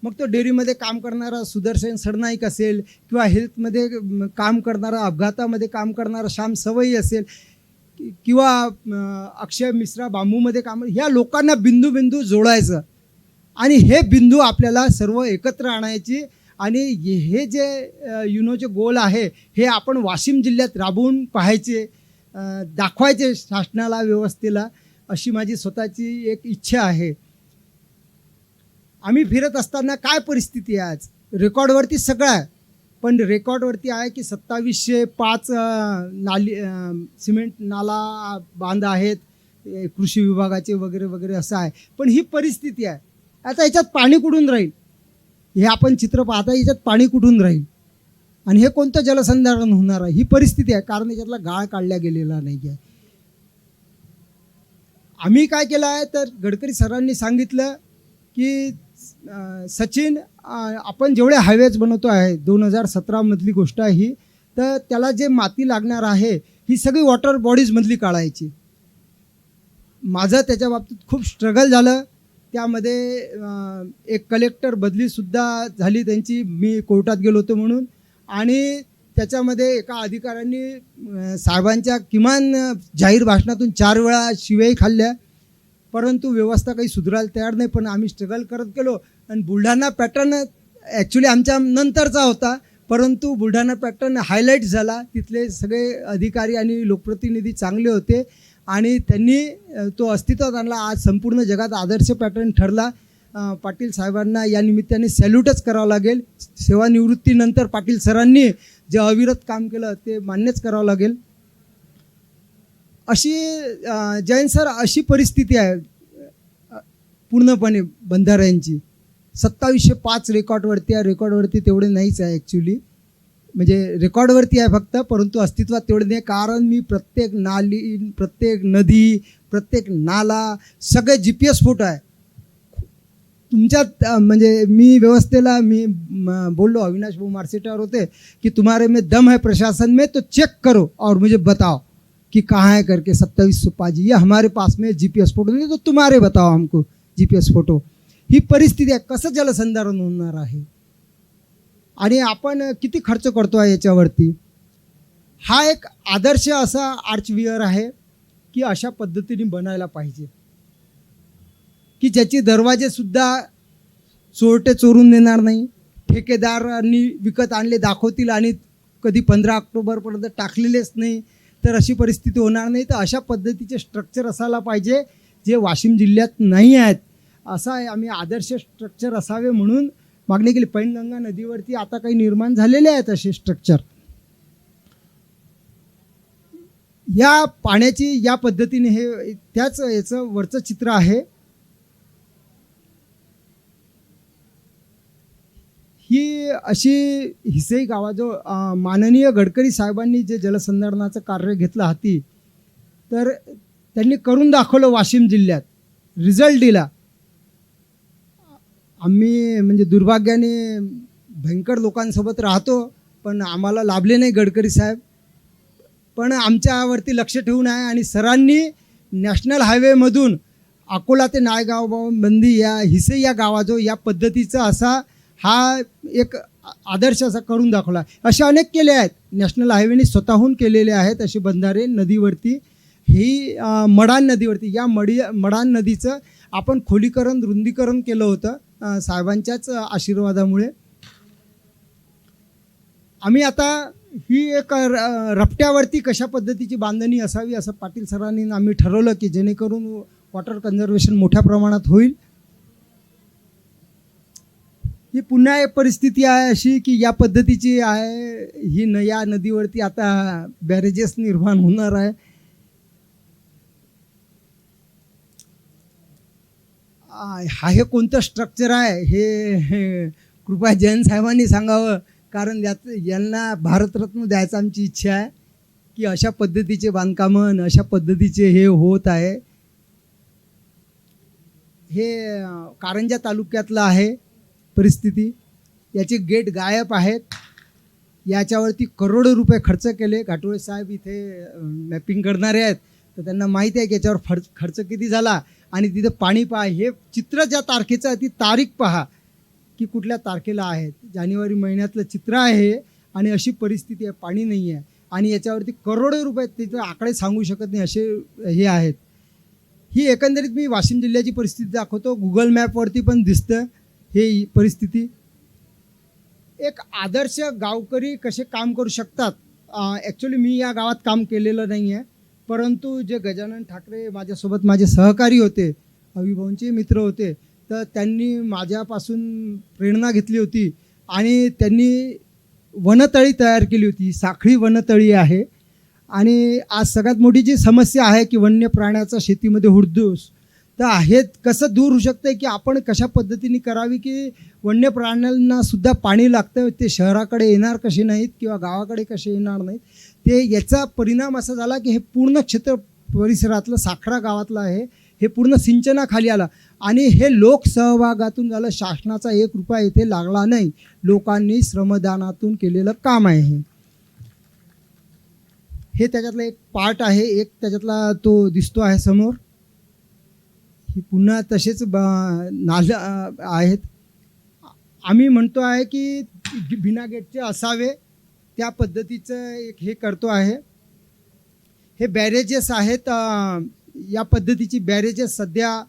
मग तो डेअरीमध्ये काम करणारा सुदर्शन सरनाईक असेल, किंवा हेल्थमध्ये काम करणारा, अपघातामध्ये काम करणारा श्याम सवई असेल, किंवा अक्षय मिश्रा बांबूमध्ये काम, ह्या लोकांना बिंदू जोडायचं आणि हे बिंदू आपल्याला सर्व एकत्र आणायची. आणि हे जे जे गोल आहे, हे आपण वाशिम जिल्ह्यात राबवून पाहायचे, दाखवायचे शासनाला, व्यवस्थेला, अशी माझी स्वतःची एक इच्छा आहे. आम्ही फिरत असताना काय परिस्थिती आहे आज, रेकॉर्डवरती सगळं आहे, पण रेकॉर्डवरती आहे की 2705 नाली सिमेंट नाला बांध आहेत कृषी विभागाचे वगैरे असं आहे. पण ही परिस्थिती आहे. आता याच्यात पाणी कुठून राहील, हे आपण चित्र पाहता, याच्यात पाणी कुठून राहील आणि हे कोणतं जलसंधारण होणार आहे, ही परिस्थिती आहे, कारण याच्यातला गाळ काढल्या गेलेला नाही आहे. आम्ही काय केलं आहे, तर गडकरी सरांनी सांगितलं की सचिन, आपण जेवढे हायवेज बनवतो आहे, 2017मधली गोष्ट आहे ही, तर त्याला जे माती लागणार आहे ही सगळी वॉटर बॉडीजमधली काढायची. माझं त्याच्या बाबतीत खूप स्ट्रगल झालं. त्यामध्ये एक कलेक्टर बदलीसुद्धा झाली त्यांची, मी कोर्टात गेलो होतो म्हणून. आणि त्याच्यामध्ये एका अधिकाऱ्यांनी साहेबांच्या किमान जाहीर भाषणातून 4 वेळा शिव्याही खाल्ल्या, परंतु व्यवस्था काही सुधारायला तयार नाही. पण आम्ही स्ट्रगल करत गेलो. आणि बुलढाणा पॅटर्न ॲक्च्युली आमच्या नंतरचा होता, परंतु बुलढाणा पॅटर्न हायलाईट झाला. तिथले सगळे अधिकारी आणि लोकप्रतिनिधी चांगले होते आणि त्यांनी तो अस्तित्वात आणला. आज संपूर्ण जगात आदर्श पॅटर्न ठरला. पाटील साहेबांना या निमित्ताने सॅल्यूटच करावं लागेल. सेवानिवृत्तीनंतर पाटील सरांनी जे अविरत काम केलं ते मान्यच करावं लागेल. अशी जैन सर, अशी परिस्थिती आहे पूर्णपणे बंधाऱ्यांची. 2705 रेकॉर्डवरती आहे. रेकॉर्डवरती तेवढे नाहीच आहे ॲक्च्युली, म्हणजे रेकॉर्डवरती आहे फक्त, परंतु अस्तित्वात तेवढे नाही. कारण मी प्रत्येक नाली, प्रत्येक नदी, प्रत्येक नाला सगळे GPS फोटो आहे तुमच्यात. म्हणजे मी व्यवस्थेला मी बोललो, अविनाश भाऊ मार्सेटावर होते की तुम्हारे में दम है प्रशासन में, तो चेक करो और मुझे बताओ कि कहाँ है करके 2705 ये हमारे पास में GPS फोटो नहीं, तो तुम्हारे बताओ हमको GPS फोटो. ही परिस्थिती आहे. कसं जलसंधारण होणार आहे आणि आपण किती खर्च करतो आहे याच्यावरती. हा एक आदर्श असा आर्चवियर आहे की अशा पद्धतीने बनायला पाहिजे की ज्याची दरवाजेसुद्धा चोरटे चोरून देणार नाही. ठेकेदारांनी विकत आणले दाखवतील आणि कधी 15 ऑक्टोबरपर्यंत टाकलेलेच नाही, तर अशी परिस्थिती होणार नाही. तर अशा पद्धतीचे स्ट्रक्चर असायला पाहिजे जे वाशिम जिल्ह्यात नाही आहेत. असा आहे, आम्ही आदर्श स्ट्रक्चर असावे म्हणून मागणी केली. पैनगंगा नदीवरती आता काही निर्माण झालेले आहेत असे स्ट्रक्चर. या पाण्याची या पद्धतीने, हे त्याच याचं वरचं चित्र आहे. ही अशी हिसई गावा जो माननीय गडकरी साहेबांनी जे जलसंधारणाचं कार्य घेतलं हाती, तर त्यांनी करून दाखवलं वाशिम जिल्ह्यात, रिझल्ट दिला. आम्ही म्हणजे दुर्भाग्याने भयंकर लोकांसोबत राहतो, पण आम्हाला लाभले नाही गडकरी साहेब. पण आमच्यावरती लक्ष ठेवून आहे आणि सरांनी नॅशनल हायवेमधून अकोला ते नायगाव बंदी या हिसे या गावाजो या पद्धतीचा असा हा एक आदर्श असा करून दाखवला. असे अनेक केले आहेत नॅशनल हायवेने स्वतःहून केलेले आहेत असे बंधारे नदीवरती. ही मडान नदीवरती, या मडान नदीचं आपण खोलीकरण रुंदीकरण केलं होतं साहेबांच्याच आशीर्वादामुळे. आम्ही आता ही एक रपट्यावरती कशा पद्धतीची बांधणी असावी असं पाटील सरांनी आम्ही ठरवलं की जेणेकरून वॉटर कन्झर्वेशन मोठ्या प्रमाणात होईल. ही पुन्हा एक परिस्थिती आहे अशी की या पद्धतीची आहे ही या नदीवरती आता बॅरेजेस निर्माण होणार आहे. हे कोणतं स्ट्रक्चर आहे हे कृपया जैन साहेबांनी सांगावं, कारण यांना भारतरत्न द्यायचं आमची इच्छा आहे की अशा पद्धतीचे बांधकामं अशा पद्धतीचे हे होत आहे. हे कारंजा तालुक्यातलं आहे परिस्थिती. याचे गेट गायब आहेत. याच्यावरती करोडो रुपये खर्च केले. घाटोळे साहेब इथे मॅपिंग करणारे आहेत तर त्यांना माहिती आहे की याच्यावर खर्च किती झाला. आणि तिथे पाणी पहा, हे चित्र ज्या तारखेचं आहे ती तारीख पहा की कुठल्या तारखेला आहे. जानेवारी महिन्यातलं चित्र आहे आणि अशी परिस्थिती आहे, पाणी नाही आहे आणि याच्यावरती करोडो रुपये, तिथे आकडे सांगू शकत नाही असे हे आहेत. ही एकंदरीत मी वाशिम जिल्ह्याची परिस्थिती दाखवतो. गुगल मॅपवरती पण दिसतं हे परिस्थिती. एक आदर्श गावकरी कसे काम करू शकतात. ॲक्च्युली मी या गावात काम केलेलं नाही आहे, परंतु जे गजानन ठाकरे माझ्यासोबत माझे सहकारी होते, अविभाऊंचे मित्र होते, तर त्यांनी माझ्यापासून प्रेरणा घेतली होती आणि त्यांनी वनतळी तयार केली होती. साखळी वनतळी आहे आणि आज सगळ्यात मोठी जी समस्या आहे की वन्य प्राण्याचा शेतीमध्ये हुडदूस तर हे कसं दूर होऊ शकतं की आपण कशा पद्धतीने करावी की वन्य प्राण्यांना सुद्धा पाणी लागतं, ते शहराकडे येणार कसे नाहीत किंवा गावाकडे कसे येणार नाहीत. ते याचा परिणाम असा झाला की हे पूर्ण क्षेत्र परिसरातलं साखरा गावातलं आहे, हे पूर्ण सिंचनाखाली आलं आणि हे लोकसहभागातून झालं. शासनाचा 1 रुपया इथे लागला नाही, लोकांनी श्रमदानातून केलेलं काम आहे हे त्याच्यातलं एक पार्ट आहे. एक त्याच्यातला तो दिसतो आहे समोर. ही पुन्हा तसेच नालं आहेत. आम्ही म्हणतो आहे की बिना गेटचे असावे त्या पद्धतीचं एक हे करतो आहे. हे बॅरेजेस आहेत. या पद्धतीची बॅरेजेस सध्या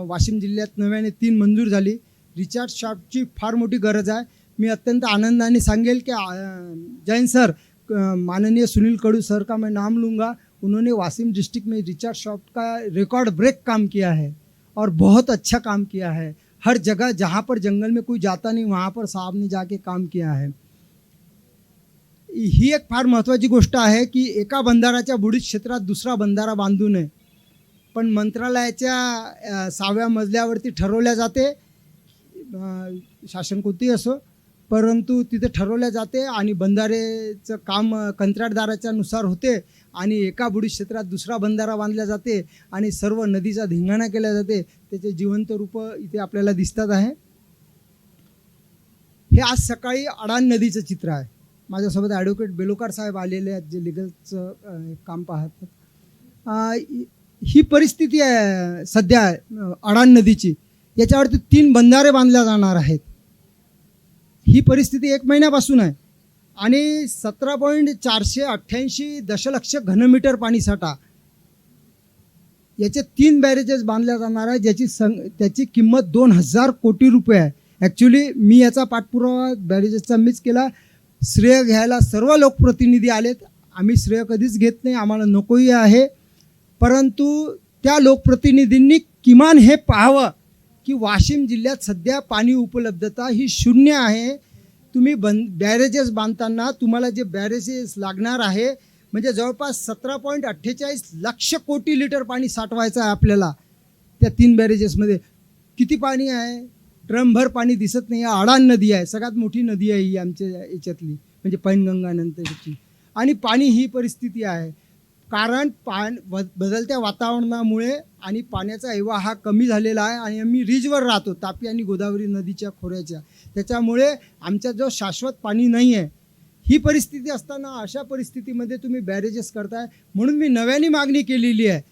वाशिम जिल्ह्यात नव्याने 3 मंजूर झाली. रिचार्ज शॉपची फार मोठी गरज आहे. मी अत्यंत आनंदाने सांगेल कि जैन सर, माननीय सुनील कडू सर का मैं नाम लूँगा, उन्होंने वाशिम डिस्ट्रिक्ट में रिचार्ज शॉप का रिकॉर्ड ब्रेक काम किया है और बहुत अच्छा काम किया है. हर जगह जहाँ पर जंगल में कोई जाता नहीं वहाँ पर साहब ने जाके काम किया है. ही एक फार महत्त्वाची गोष्ट आहे की एका बंधाराच्या बुडीत क्षेत्रात दुसरा बंधारा बांधू नये, पण मंत्रालयाच्या 6व्या मजल्यावरती ठरवल्या जाते, शासन कोणतेही असो, परंतु तिथे ठरवल्या जाते आणि बंधारेचं काम कंत्राटदाराच्या नुसार होते आणि एका बुडीत क्षेत्रात दुसरा बंधारा बांधला जाते आणि सर्व नदीचा धिंगाणा केला जाते. त्याचे जिवंत रूप इथे आपल्याला दिसतात आहे. हे आज सकाळी अडाण नदीचं चित्र आहे. माझ्यासोबत ॲडव्होकेट बेलोकार साहेब आलेले आहेत जे लिगलचं काम पाहतात. ही परिस्थिती आहे सध्या अडाण नदीची. याच्यावरती 3 बंधारे बांधल्या जाणार आहेत. ही परिस्थिती 1 महिन्यापासून आहे आणि 17.488 दशलक्ष घनमीटर पाणीसाठा. याचे 3 बॅरेजेस बांधल्या जाणार आहे त्याची किंमत 2000 कोटी रुपये आहे. ॲक्च्युली मी याचा पाठपुरावा बॅरेजेसचा मीच केला. श्रेय घ्यायला सर्व लोकप्रतिनिधी आलेत. आम्ही श्रेय कधीच घेत नाही, आम्हाला नकोही आहे, परंतु त्या लोकप्रतिनिधींनी किमान हे पाहावं की वाशिम जिल्ह्यात सध्या पाणी उपलब्धता ही 0 आहे. तुम्ही बॅरेजेस बांधताना तुम्हाला जे बॅरेजेस लागणार आहे म्हणजे जवळपास 17.48 लक्ष कोटी लिटर पाणी साठवायचं आहे आपल्याला. त्या 3 बॅरेजेसमध्ये किती पाणी आहे? ड्रमभर पाणी दिसत नाही. अडाण नदी आहे, सगळ्यात मोठी नदी आहे ही आमच्या याच्यातली, म्हणजे पैनगंगा नंतरची. आणि पाणी ही परिस्थिती आहे कारण बदलत्या वातावरणामुळे आणि पाण्याचा ऐवा हा कमी झालेला आहे आणि आम्ही रिजवर राहतो, तापी आणि गोदावरी नदीच्या खोऱ्याच्या. त्याच्यामुळे आमच्या जो शाश्वत पाणी नाही आहे. ही परिस्थिती असताना अशा परिस्थितीमध्ये तुम्ही बॅरेजेस करताय. म्हणून मी नव्याने मागणी केलेली आहे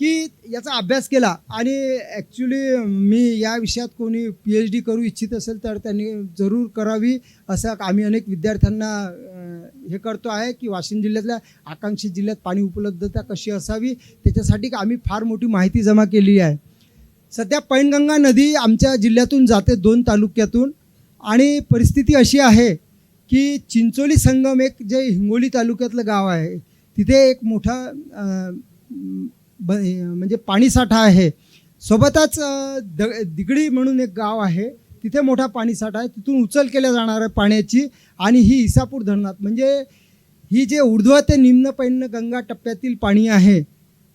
की याचा अभ्यास केला आणि ॲक्च्युली मी या विषयात कोणी PhD करू इच्छित असेल तर त्यांनी जरूर करावी असं आम्ही अनेक विद्यार्थ्यांना हे करतो आहे की वाशिम जिल्ह्यातल्या आकांक्षित जिल्ह्यात पाणी उपलब्धता कशी असावी त्याच्यासाठी आम्ही फार मोठी माहिती जमा केली आहे. सध्या पैनगंगा नदी आमच्या जिल्ह्यातून जाते 2 तालुक्यातून आणि परिस्थिती अशी आहे की चिंचोली संगम एक जे हिंगोली तालुक्यातलं गाव आहे तिथे एक मोठा म्हणजे पाणीसाठा आहे. सोबतच दिगडी म्हणून एक गाव आहे तिथे मोठा पाणीसाठा आहे. तिथून उचल केल्या जाणार आहे पाण्याची आणि ही इसापूर धरणात म्हणजे ही जे ऊर्ध्व ते निम्न पैनगंगा टप्प्यातील पाणी आहे.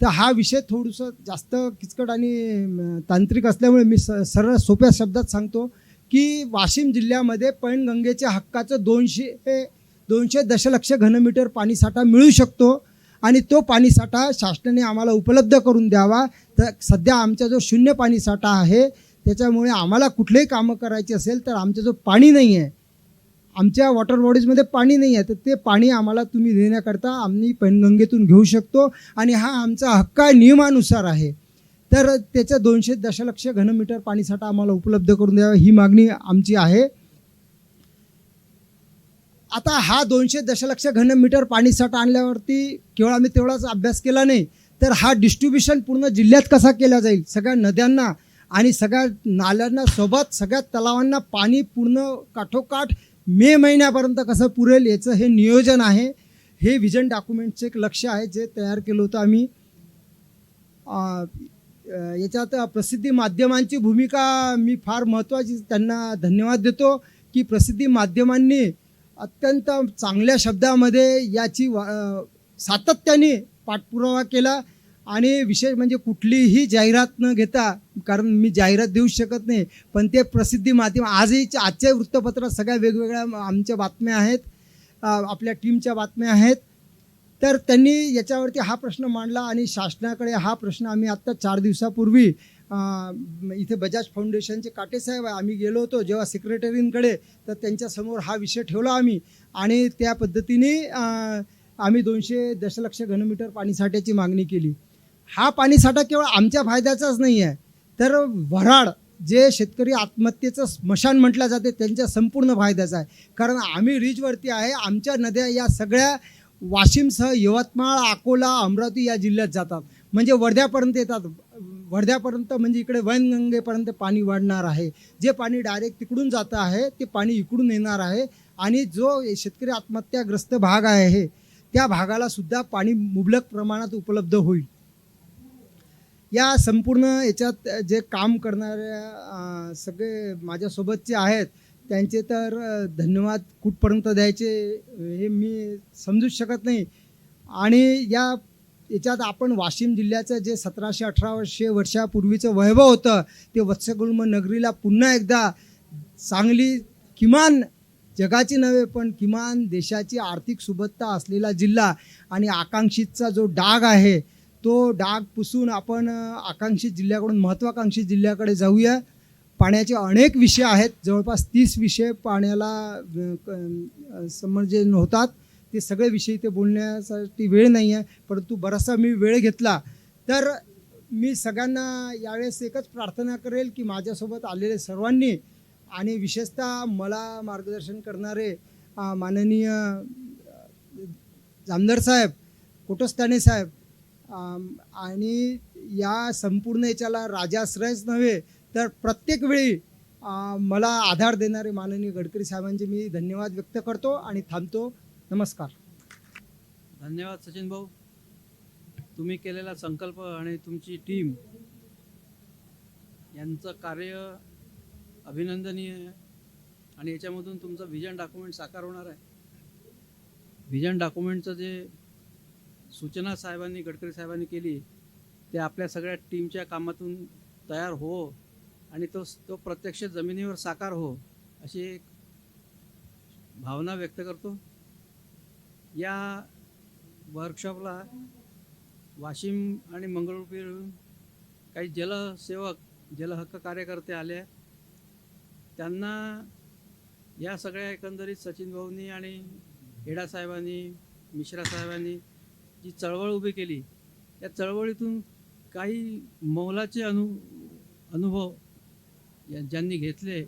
तर हा विषय थोडंसं जास्त किचकट आणि तांत्रिक असल्यामुळे मी सरळ सोप्या शब्दात सांगतो की वाशिम जिल्ह्यामध्ये पैनगंगेच्या हक्काचं 200 दशलक्ष घनमीटर पाणीसाठा मिळू शकतो आणि तो पाणीसाठा शासनाने आम्हाला उपलब्ध करून द्यावा. तर सध्या आमचा जो शून्य पाणीसाठा आहे त्याच्यामुळे आम्हाला कुठलेही कामं करायची असेल तर आमचा जो पाणी नाही आहे, आमच्या वॉटर बॉडीजमध्ये पाणी नाही आहे, तर ते पाणी आम्हाला तुम्ही देण्याकरता आम्ही पैनगंगेतून घेऊ शकतो आणि हा आमचा हक्क आहे, नियमानुसार आहे. तर त्याचं 200 दशलक्ष घनमीटर पाणीसाठा आम्हाला उपलब्ध करून द्यावा ही मागणी आमची आहे. आता हा 200 दशलक्ष घनमीटर पाणीसाठा आणल्यावरती केवळ आम्ही तेवढाच अभ्यास केला नाही तर हा डिस्ट्रीब्युशन पूर्ण जिल्ह्यात कसा केला जाईल, सगळ्या नद्यांना आणि सगळ्या नाल्यांना सोबत सगळ्या तलावांना पाणी पूर्ण काठोकाठ मे महिन्यापर्यंत कसं पुरेल याचं हे नियोजन आहे. हे विजन डॉक्युमेंटचं एक लक्ष्य आहे जे तयार केलं होतं आम्ही. याच्यात प्रसिद्धी माध्यमांची भूमिका मी फार महत्त्वाची त्यांना धन्यवाद देतो की प्रसिद्धी माध्यमांनी अत्यंत चांगल्या शब्दामध्ये याची सातत्याने पाठपुरावा केला आणि विशेष म्हणजे कुठलीही जाहिरात न घेता, कारण मी जाहिरात देऊ शकत नाही, पण ते प्रसिद्धी माध्यम आजच्या वृत्तपत्रात सगळ्या वेगवेगळ्या आमच्या बातम्या आहेत, आपल्या टीमच्या बातम्या आहेत. तर त्यांनी याच्यावरती हा प्रश्न मांडला आणि शासनाकडे हा प्रश्न आम्ही आत्ता 4 दिवसापूर्वी इथे बजाज फाउंडेशनचे काटेसाहेब आम्ही गेलो होतो जेव्हा सेक्रेटरींकडे, तर त्यांच्यासमोर हा विषय ठेवला आम्ही आणि त्या पद्धतीने आम्ही 200 दशलक्ष घनमीटर पाणीसाठ्याची मागणी केली. हा पाणीसाठा केवळ आमच्या फायद्याचाच नाही आहे तर वऱ्हाड जे शेतकरी आत्महत्येचं स्मशान म्हटलं जाते त्यांच्या संपूर्ण फायद्याचा आहे. कारण आम्ही रीजवरती आहे, आमच्या नद्या या सगळ्या वाशिमसह यवतमाळ, अकोला, अमरावती या जिल्ह्यात जातात म्हणजे वर्ध्यापर्यंत येतात. वर्ध्यापर्यंत म्हणजे इकडे वैनगंगेपर्यंत पाणी वाढणार आहे. जे पाणी डायरेक्ट तिकडून जातं आहे ते पाणी इकडून येणार आहे आणि जो शेतकरी आत्महत्याग्रस्त भाग आहे त्या भागाला सुद्धा पाणी मुबलक प्रमाणात उपलब्ध होईल. या संपूर्ण याच्यात जे काम करणाऱ्या सगळे माझ्यासोबतचे आहेत त्यांचे तर धन्यवाद कुठपर्यंत द्यायचे हे मी समजूच शकत नाही. आणि याच्यात आपण वाशिम जिल्ह्याचं जे 1700-1800 वर्षापूर्वीचं वैभव होतं ते वत्सगुल्म नगरीला पुन्हा एकदा चांगली, किमान जगाची नव्हे पण किमान देशाची आर्थिक सुबत्ता असलेला जिल्हा आणि आकांक्षितचा जो डाग आहे तो डाग पुसून आपण आकांक्षित जिल्ह्याकडून महत्त्वाकांक्षी जिल्ह्याकडे जाऊया. पाण्याचे अनेक विषय आहेत, जवळपास 30 विषय पाण्याला संबंधित होतात. ते सगळे विषय इथे बोलण्यासाठी वेळ नाही आहे, परंतु बराचसा मी वेळ घेतला. तर मी सगळ्यांना यावेळेस एकच प्रार्थना करेल की माझ्यासोबत आलेले सर्वांनी आणि विशेषतः मला मार्गदर्शन करणारे माननीय जामदार साहेब, कोटस्थाने साहेब आणि या संपूर्ण याच्याला राजाश्रयच नव्हे तर प्रत्येक वेळी मला आधार देणारे माननीय गडकरी साहेबांचे मी धन्यवाद व्यक्त करतो आणि थांबतो. नमस्कार. धन्यवाद सचिन भाऊ. तुम्ही केलेला संकल्प आणि तुमची टीम यांचं कार्य अभिनंदनीय आहे आणि याच्यामधून तुमचं विजन डॉक्युमेंट साकार होणार आहे. विजन डॉक्युमेंटचं जे सूचना साहेबांनी, गडकरी साहेबांनी केली ते आपल्या सगळ्या टीमच्या कामातून तयार हो आणि तो प्रत्यक्ष जमिनीवर साकार हो अशी एक भावना व्यक्त करतो. या वर्कशॉपला वाशिम आणि मंगळूरहून काही जलसेवक, जलहक्क कार्यकर्ते आले. त्यांना या सगळ्या एकंदरीत सचिन भाऊंनी आणि हेडा साहेबांनी, मिश्रा साहेबांनी जी चळवळ उभी केली या चळवळीतून काही मोलाचे अनुभव ज्यांनी घेतले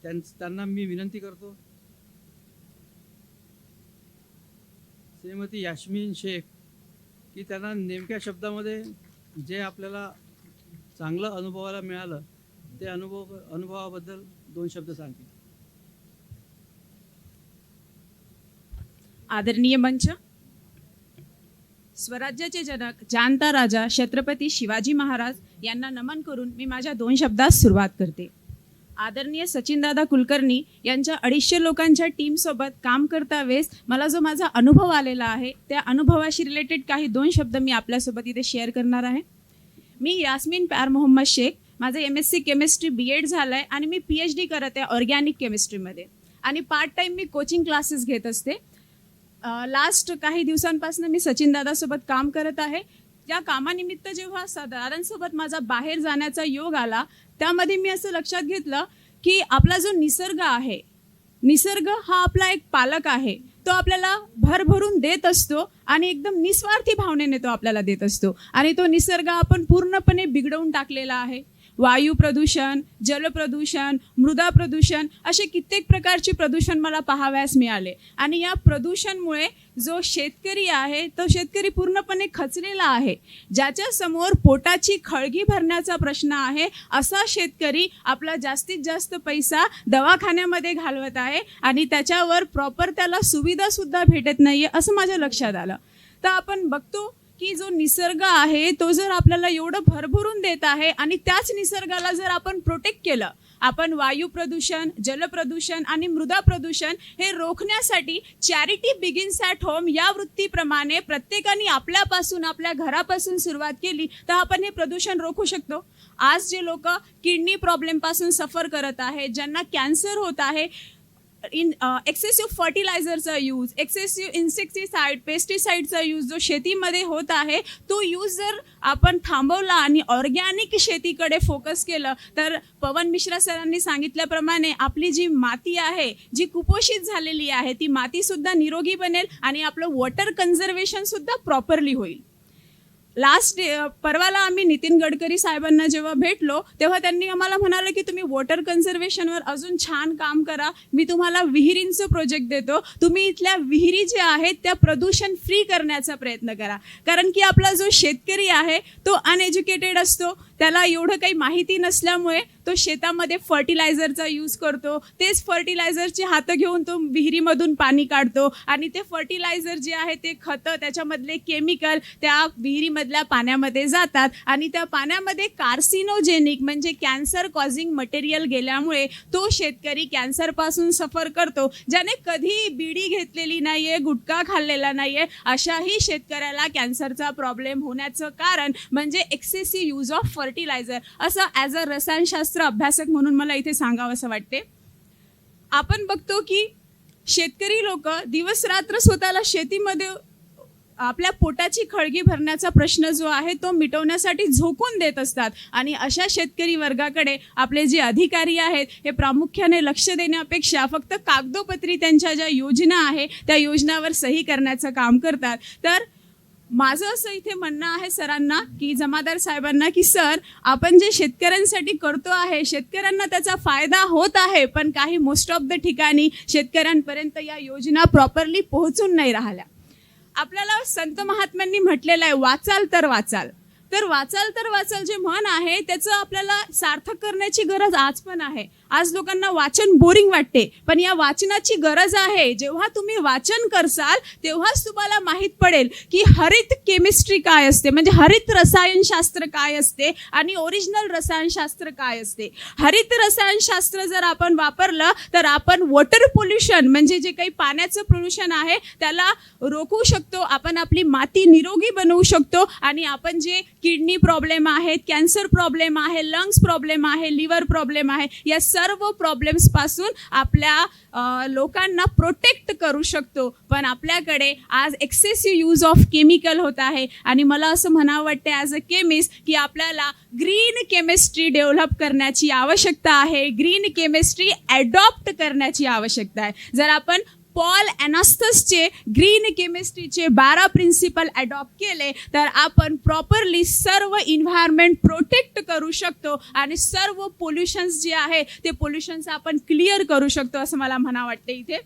त्यांना मी विनंती करतो. श्रीमती यास्मीन शेख की त्यांना नेमक्या शब्दामध्ये जे आपल्याला चांगलं अनुभवायला मिळालं ते अनुभवाबद्दल 2 शब्द सांगतील. आदरणीय मंच, स्वराज्याचे जनक जाणता राजा छत्रपती शिवाजी महाराज यांना नमन करून मी माझ्या 2 शब्दात सुरुवात करते. आदरणीय सचिनदादा कुलकर्णी यांच्या 250 लोकांच्या टीमसोबत काम करता वेळेस मला जो माझा अनुभव आलेला आहे त्या अनुभवाशी रिलेटेड काही 2 शब्द मी आपल्यासोबत इथे शेअर करणार आहे. मी यास्मीन प्यार मोहम्मद शेख, माझं MSc केमिस्ट्री BEd झालं आहे आणि मी PhD करत आहे ऑर्गॅनिक केमिस्ट्रीमध्ये आणि पार्ट टाईम मी कोचिंग क्लासेस घेत असते. लास्ट काही दिवसांपासून मी सचिनदादासोबत काम करत आहे. या कामानिमित्त जेव्हा दादांसोबत माझा बाहेर जाण्याचा योग आला त्यामध्ये मी असं लक्षात घेतलं की आपला जो निसर्ग आहे, निसर्ग हा आपला एक पालक आहे. तो आपल्याला भरभरून देत असतो आणि एकदम निस्वार्थी भावनेने तो आपल्याला देत असतो आणि तो निसर्ग आपण पूर्णपणे बिघडवून टाकलेला आहे. वायू प्रदूषण, जल प्रदूषण, मृदा प्रदूषण असे कित्येक प्रकारचे प्रदूषण मला पाहावयास मिळाले आणि या प्रदूषणमुळे जो शेतकरी आहे तो शेतकरी पूर्णपणे खचलेला आहे. ज्याच्या समोर पोटाची खळगी भरण्याचा प्रश्न आहे असा शेतकरी आपला जास्तीत जास्त पैसा दवाखान्यामध्ये घालवत आहे आणि त्याच्यावर प्रॉपर त्याला सुविधासुद्धा भेटत नाही आहे असं माझ्या लक्षात आलं. तर आपण बघतो की जो निसर्ग आहे तो जर आपल्याला एवढं भरभरून देत आहे आणि त्याच निसर्गाला जर आपण प्रोटेक्ट केलं, आपण वायू प्रदूषण, जल प्रदूषण आणि मृदा प्रदूषण हे रोखण्यासाठी चॅरिटी बिगिन्स ॲट होम या वृत्तीप्रमाणे प्रत्येकाने आपल्यापासून, आपल्या घरापासून सुरुवात केली तर आपण हे प्रदूषण रोखू शकतो. आज जे लोक किडनी प्रॉब्लेमपासून सफर करत आहेत, ज्यांना कॅन्सर होत आहे, एक्सेसिव्ह फर्टिलायझरचा यूज, एक्सेसिव्ह इन्सेक्टिसाइड, पेस्टिसाइडचा यूज जो शेतीमध्ये होत आहे तो यूज जर आपण थांबवला आणि ऑर्गॅनिक शेतीकडे फोकस केलं तर पवन मिश्रा सरांनी सांगितल्याप्रमाणे आपली जी माती आहे, जी कुपोषित झालेली आहे, ती मातीसुद्धा निरोगी बनेल आणि आपलं वॉटर कन्झर्वेशनसुद्धा प्रॉपरली होईल. परवाला आम्ही नितीन गडकरी साहेबांना जेव्हा भेटलो तेव्हा त्यांनी आम्हाला म्हणाले की तुम्ही वॉटर कन्झर्वेशनवर अजून छान काम करा, मी तुम्हाला विहिरींचं प्रोजेक्ट देतो, तुम्ही इथल्या विहिरी ज्या आहेत त्या प्रदूषण फ्री करण्याचा प्रयत्न करा. कारण की आपला जो शेतकरी आहे तो अनएज्युकेटेड असतो, त्याला एवढं काही माहिती नसल्यामुळे तो शेतामध्ये फर्टिलायझरचा यूज करतो. तेच फर्टिलायझरची हातं घेऊन तो विहिरीमधून पाणी काढतो आणि ते फर्टिलायझर जे आहे ते खतं, त्याच्यामधले केमिकल त्या विहिरीमधल्या पाण्यामध्ये जातात आणि त्या पाण्यामध्ये कार्सिनोजेनिक म्हणजे कॅन्सर कॉझिंग मटेरियल गेल्यामुळे तो शेतकरी कॅन्सरपासून सफर करतो. ज्याने कधी बिडी घेतलेली नाही आहे, गुटखा खाल्लेला नाही आहे, अशाही शेतकऱ्याला कॅन्सरचा प्रॉब्लेम होण्याचं कारण म्हणजे एक्सेसिव्ह यूज ऑफ फर्टिलायझर. असं ॲज अ रसायनशास्त्र अभ्यासक म्हणून मला इथे सांगावं असं वाटते. आपण बघतो की शेतकरी लोक दिवस रात्र स्वतःला शेतीमध्ये आपल्या पोटाची खळगी भरण्याचा प्रश्न जो आहे तो मिटवण्यासाठी झोकून देत असतात आणि अशा शेतकरी वर्गाकडे आपले जे अधिकारी आहेत हे प्रामुख्याने लक्ष देण्यापेक्षा फक्त कागदोपत्री त्यांच्या ज्या योजना आहे त्या योजनावर सही करण्याचं काम करतात. तर माझं असं इथे म्हणणं आहे सरांना की जमादार साहेबांना की सर, आपण जे शेतकऱ्यांसाठी करतो आहे शेतकऱ्यांना त्याचा फायदा होत आहे, पण काही मोस्ट ऑफ द ठिकाणी शेतकऱ्यांपर्यंत या योजना प्रॉपरली पोहोचून नाही राहिल्या. आपल्याला संत महात्म्यांनी म्हटलेलं आहे वाचाल तर वाचाल. तर वाचाल तर वाचाल जे म्हण आहे त्याचं आपल्याला सार्थक करण्याची गरज आज पण आहे. आज लोकांना वाचन बोरिंग वाटते, पण या वाचनाची गरज आहे. जेव्हा तुम्ही वाचन करसाल तेव्हाच तुम्हाला माहीत पडेल की हरित केमिस्ट्री काय असते, म्हणजे हरित रसायनशास्त्र काय असते आणि ओरिजिनल रसायनशास्त्र काय असते. हरित रसायनशास्त्र जर आपण वापरलं तर आपण वॉटर पोल्युशन म्हणजे जे काही पाण्याचं पोल्युशन आहे त्याला रोखू शकतो, आपण आपली माती निरोगी बनवू शकतो आणि आपण जे किडनी प्रॉब्लेम आहेत, कॅन्सर प्रॉब्लेम आहे, लंग्स प्रॉब्लेम आहे, लिव्हर प्रॉब्लेम आहे, या सर्व प्रॉब्लेम्सपासून आपल्या लोकांना प्रोटेक्ट करू शकतो. पण आपल्याकडे आज एक्सेसिव्ह यूज ऑफ केमिकल होत आहे आणि मला असं म्हणावं वाटते ॲज अ केमिस्ट की आपल्याला ग्रीन केमिस्ट्री डेव्हलप करण्याची आवश्यकता आहे, ग्रीन केमिस्ट्री ॲडॉप्ट करण्याची आवश्यकता आहे. जर आपण पॉल ॲनास्थसचे ग्रीन केमिस्ट्रीचे 12 प्रिन्सिपल अडॉप्ट केले तर आपण प्रॉपरली सर्व इन्व्हायरमेंट प्रोटेक्ट करू शकतो आणि सर्व पोल्युशन्स जे आहे ते पोल्युशन्स आपण क्लिअर करू शकतो असं मला म्हणावं वाटतं. इथे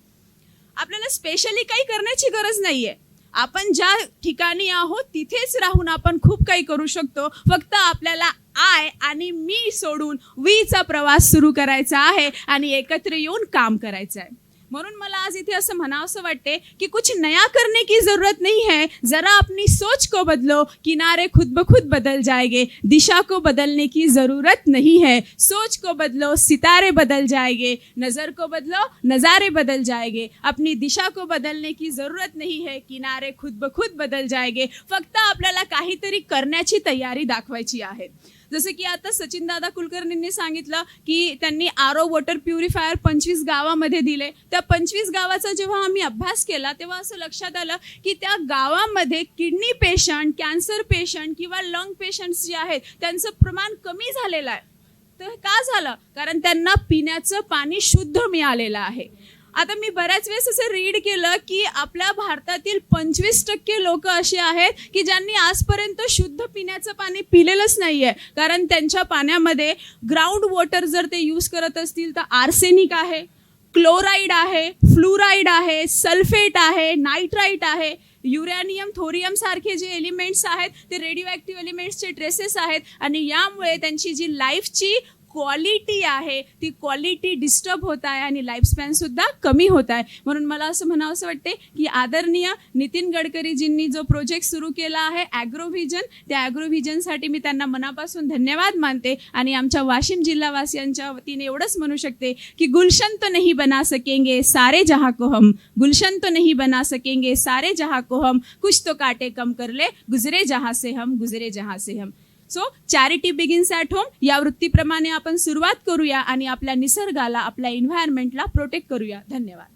आपल्याला स्पेशली काही करण्याची गरज नाही आहे. आपण ज्या ठिकाणी आहोत तिथेच राहून आपण खूप काही करू शकतो. फक्त आपल्याला आय आणि मी सोडून वीचा प्रवास सुरू करायचा आहे आणि एकत्र येऊन काम करायचं आहे. म्हणून मला आज इथे असं म्हणावंसं वाटते की कुछ नया करने की जरूरत नहीं है, जरा अपनी सोच को बदलो, किनारे खुद ब खुद बदल जाएंगे, दिशा को बदलने की जरूरत नहीं है, सोच को बदलो, सितारे बदल जाएंगे, नज़र को बदलो, नज़ारे बदल जाएंगे, अपनी दिशा को बदलने की जरूरत नहीं है, किनारे खुद ब खुद बदल जाएंगे. फक्त आपल्याला काहीतरी करण्याची तयारी दाखवायची आहे. जसं की आता सचिन दादा कुलकर्णींनी सांगितलं की त्यांनी आरो वॉटर प्युरिफायर 25 गावामध्ये दिले. त्या 25 गावाचा जेव्हा आम्ही अभ्यास केला तेव्हा असं लक्षात आलं की त्या गावामध्ये किडनी पेशंट, कॅन्सर पेशंट किंवा लंग पेशंट्स जे आहेत त्यांचं प्रमाण कमी झालेलं आहे. तर का झालं? कारण त्यांना पिण्याचं पाणी शुद्ध मिळालेलं आहे. आता मी बऱ्याच वेळेस असं रीड केलं की आपल्या भारतातील 25% लोक असे आहेत की ज्यांनी आजपर्यंत शुद्ध पिण्याचं पाणी पिलेलंच नाही आहे. कारण त्यांच्या पाण्यामध्ये ग्राउंड वॉटर जर ते यूज करत असतील तर आर्सेनिक आहे, क्लोराईड आहे, फ्लुराईड आहे, सल्फेट आहे, नायट्राईट आहे, युरॅनियम, थोरियम सारखे जे एलिमेंट्स आहेत ते रेडिओ ॲक्टिव्ह एलिमेंट्सचे ट्रेसेस आहेत. आणि यामुळे त्यांची जी लाईफची क्वालिटी आहे ती क्वालिटी डिस्टर्ब होत आहे आणि लाईफस्पॅनसुद्धा कमी होत आहे. म्हणून मला असं म्हणावंसं वाटते की आदरणीय नितीन गडकरीजींनी जो प्रोजेक्ट सुरू केला आहे ॲग्रोव्हिजन, त्या ॲग्रोव्हिजनसाठी मी त्यांना मनापासून धन्यवाद मानते. आणि आमच्या वाशिम जिल्हावासियांच्या वतीने एवढंच म्हणू शकते की गुलशन तो नहीं बना सकेंगे सारे जहाँ को हम, गुलशन तो नहीं बना सकेंगे सारे जहाँ को हम, कुछ तो काटे कम कर ले, गुजरे जहाँ से हम, गुजरे जहाँ से हम. So charity begins at home या वृत्तीप्रमाणे आपण सुरुवात करूया आणि आपल्या निसर्गाला, आपल्या एन्व्हायरमेंटला प्रोटेक्ट करूया. धन्यवाद.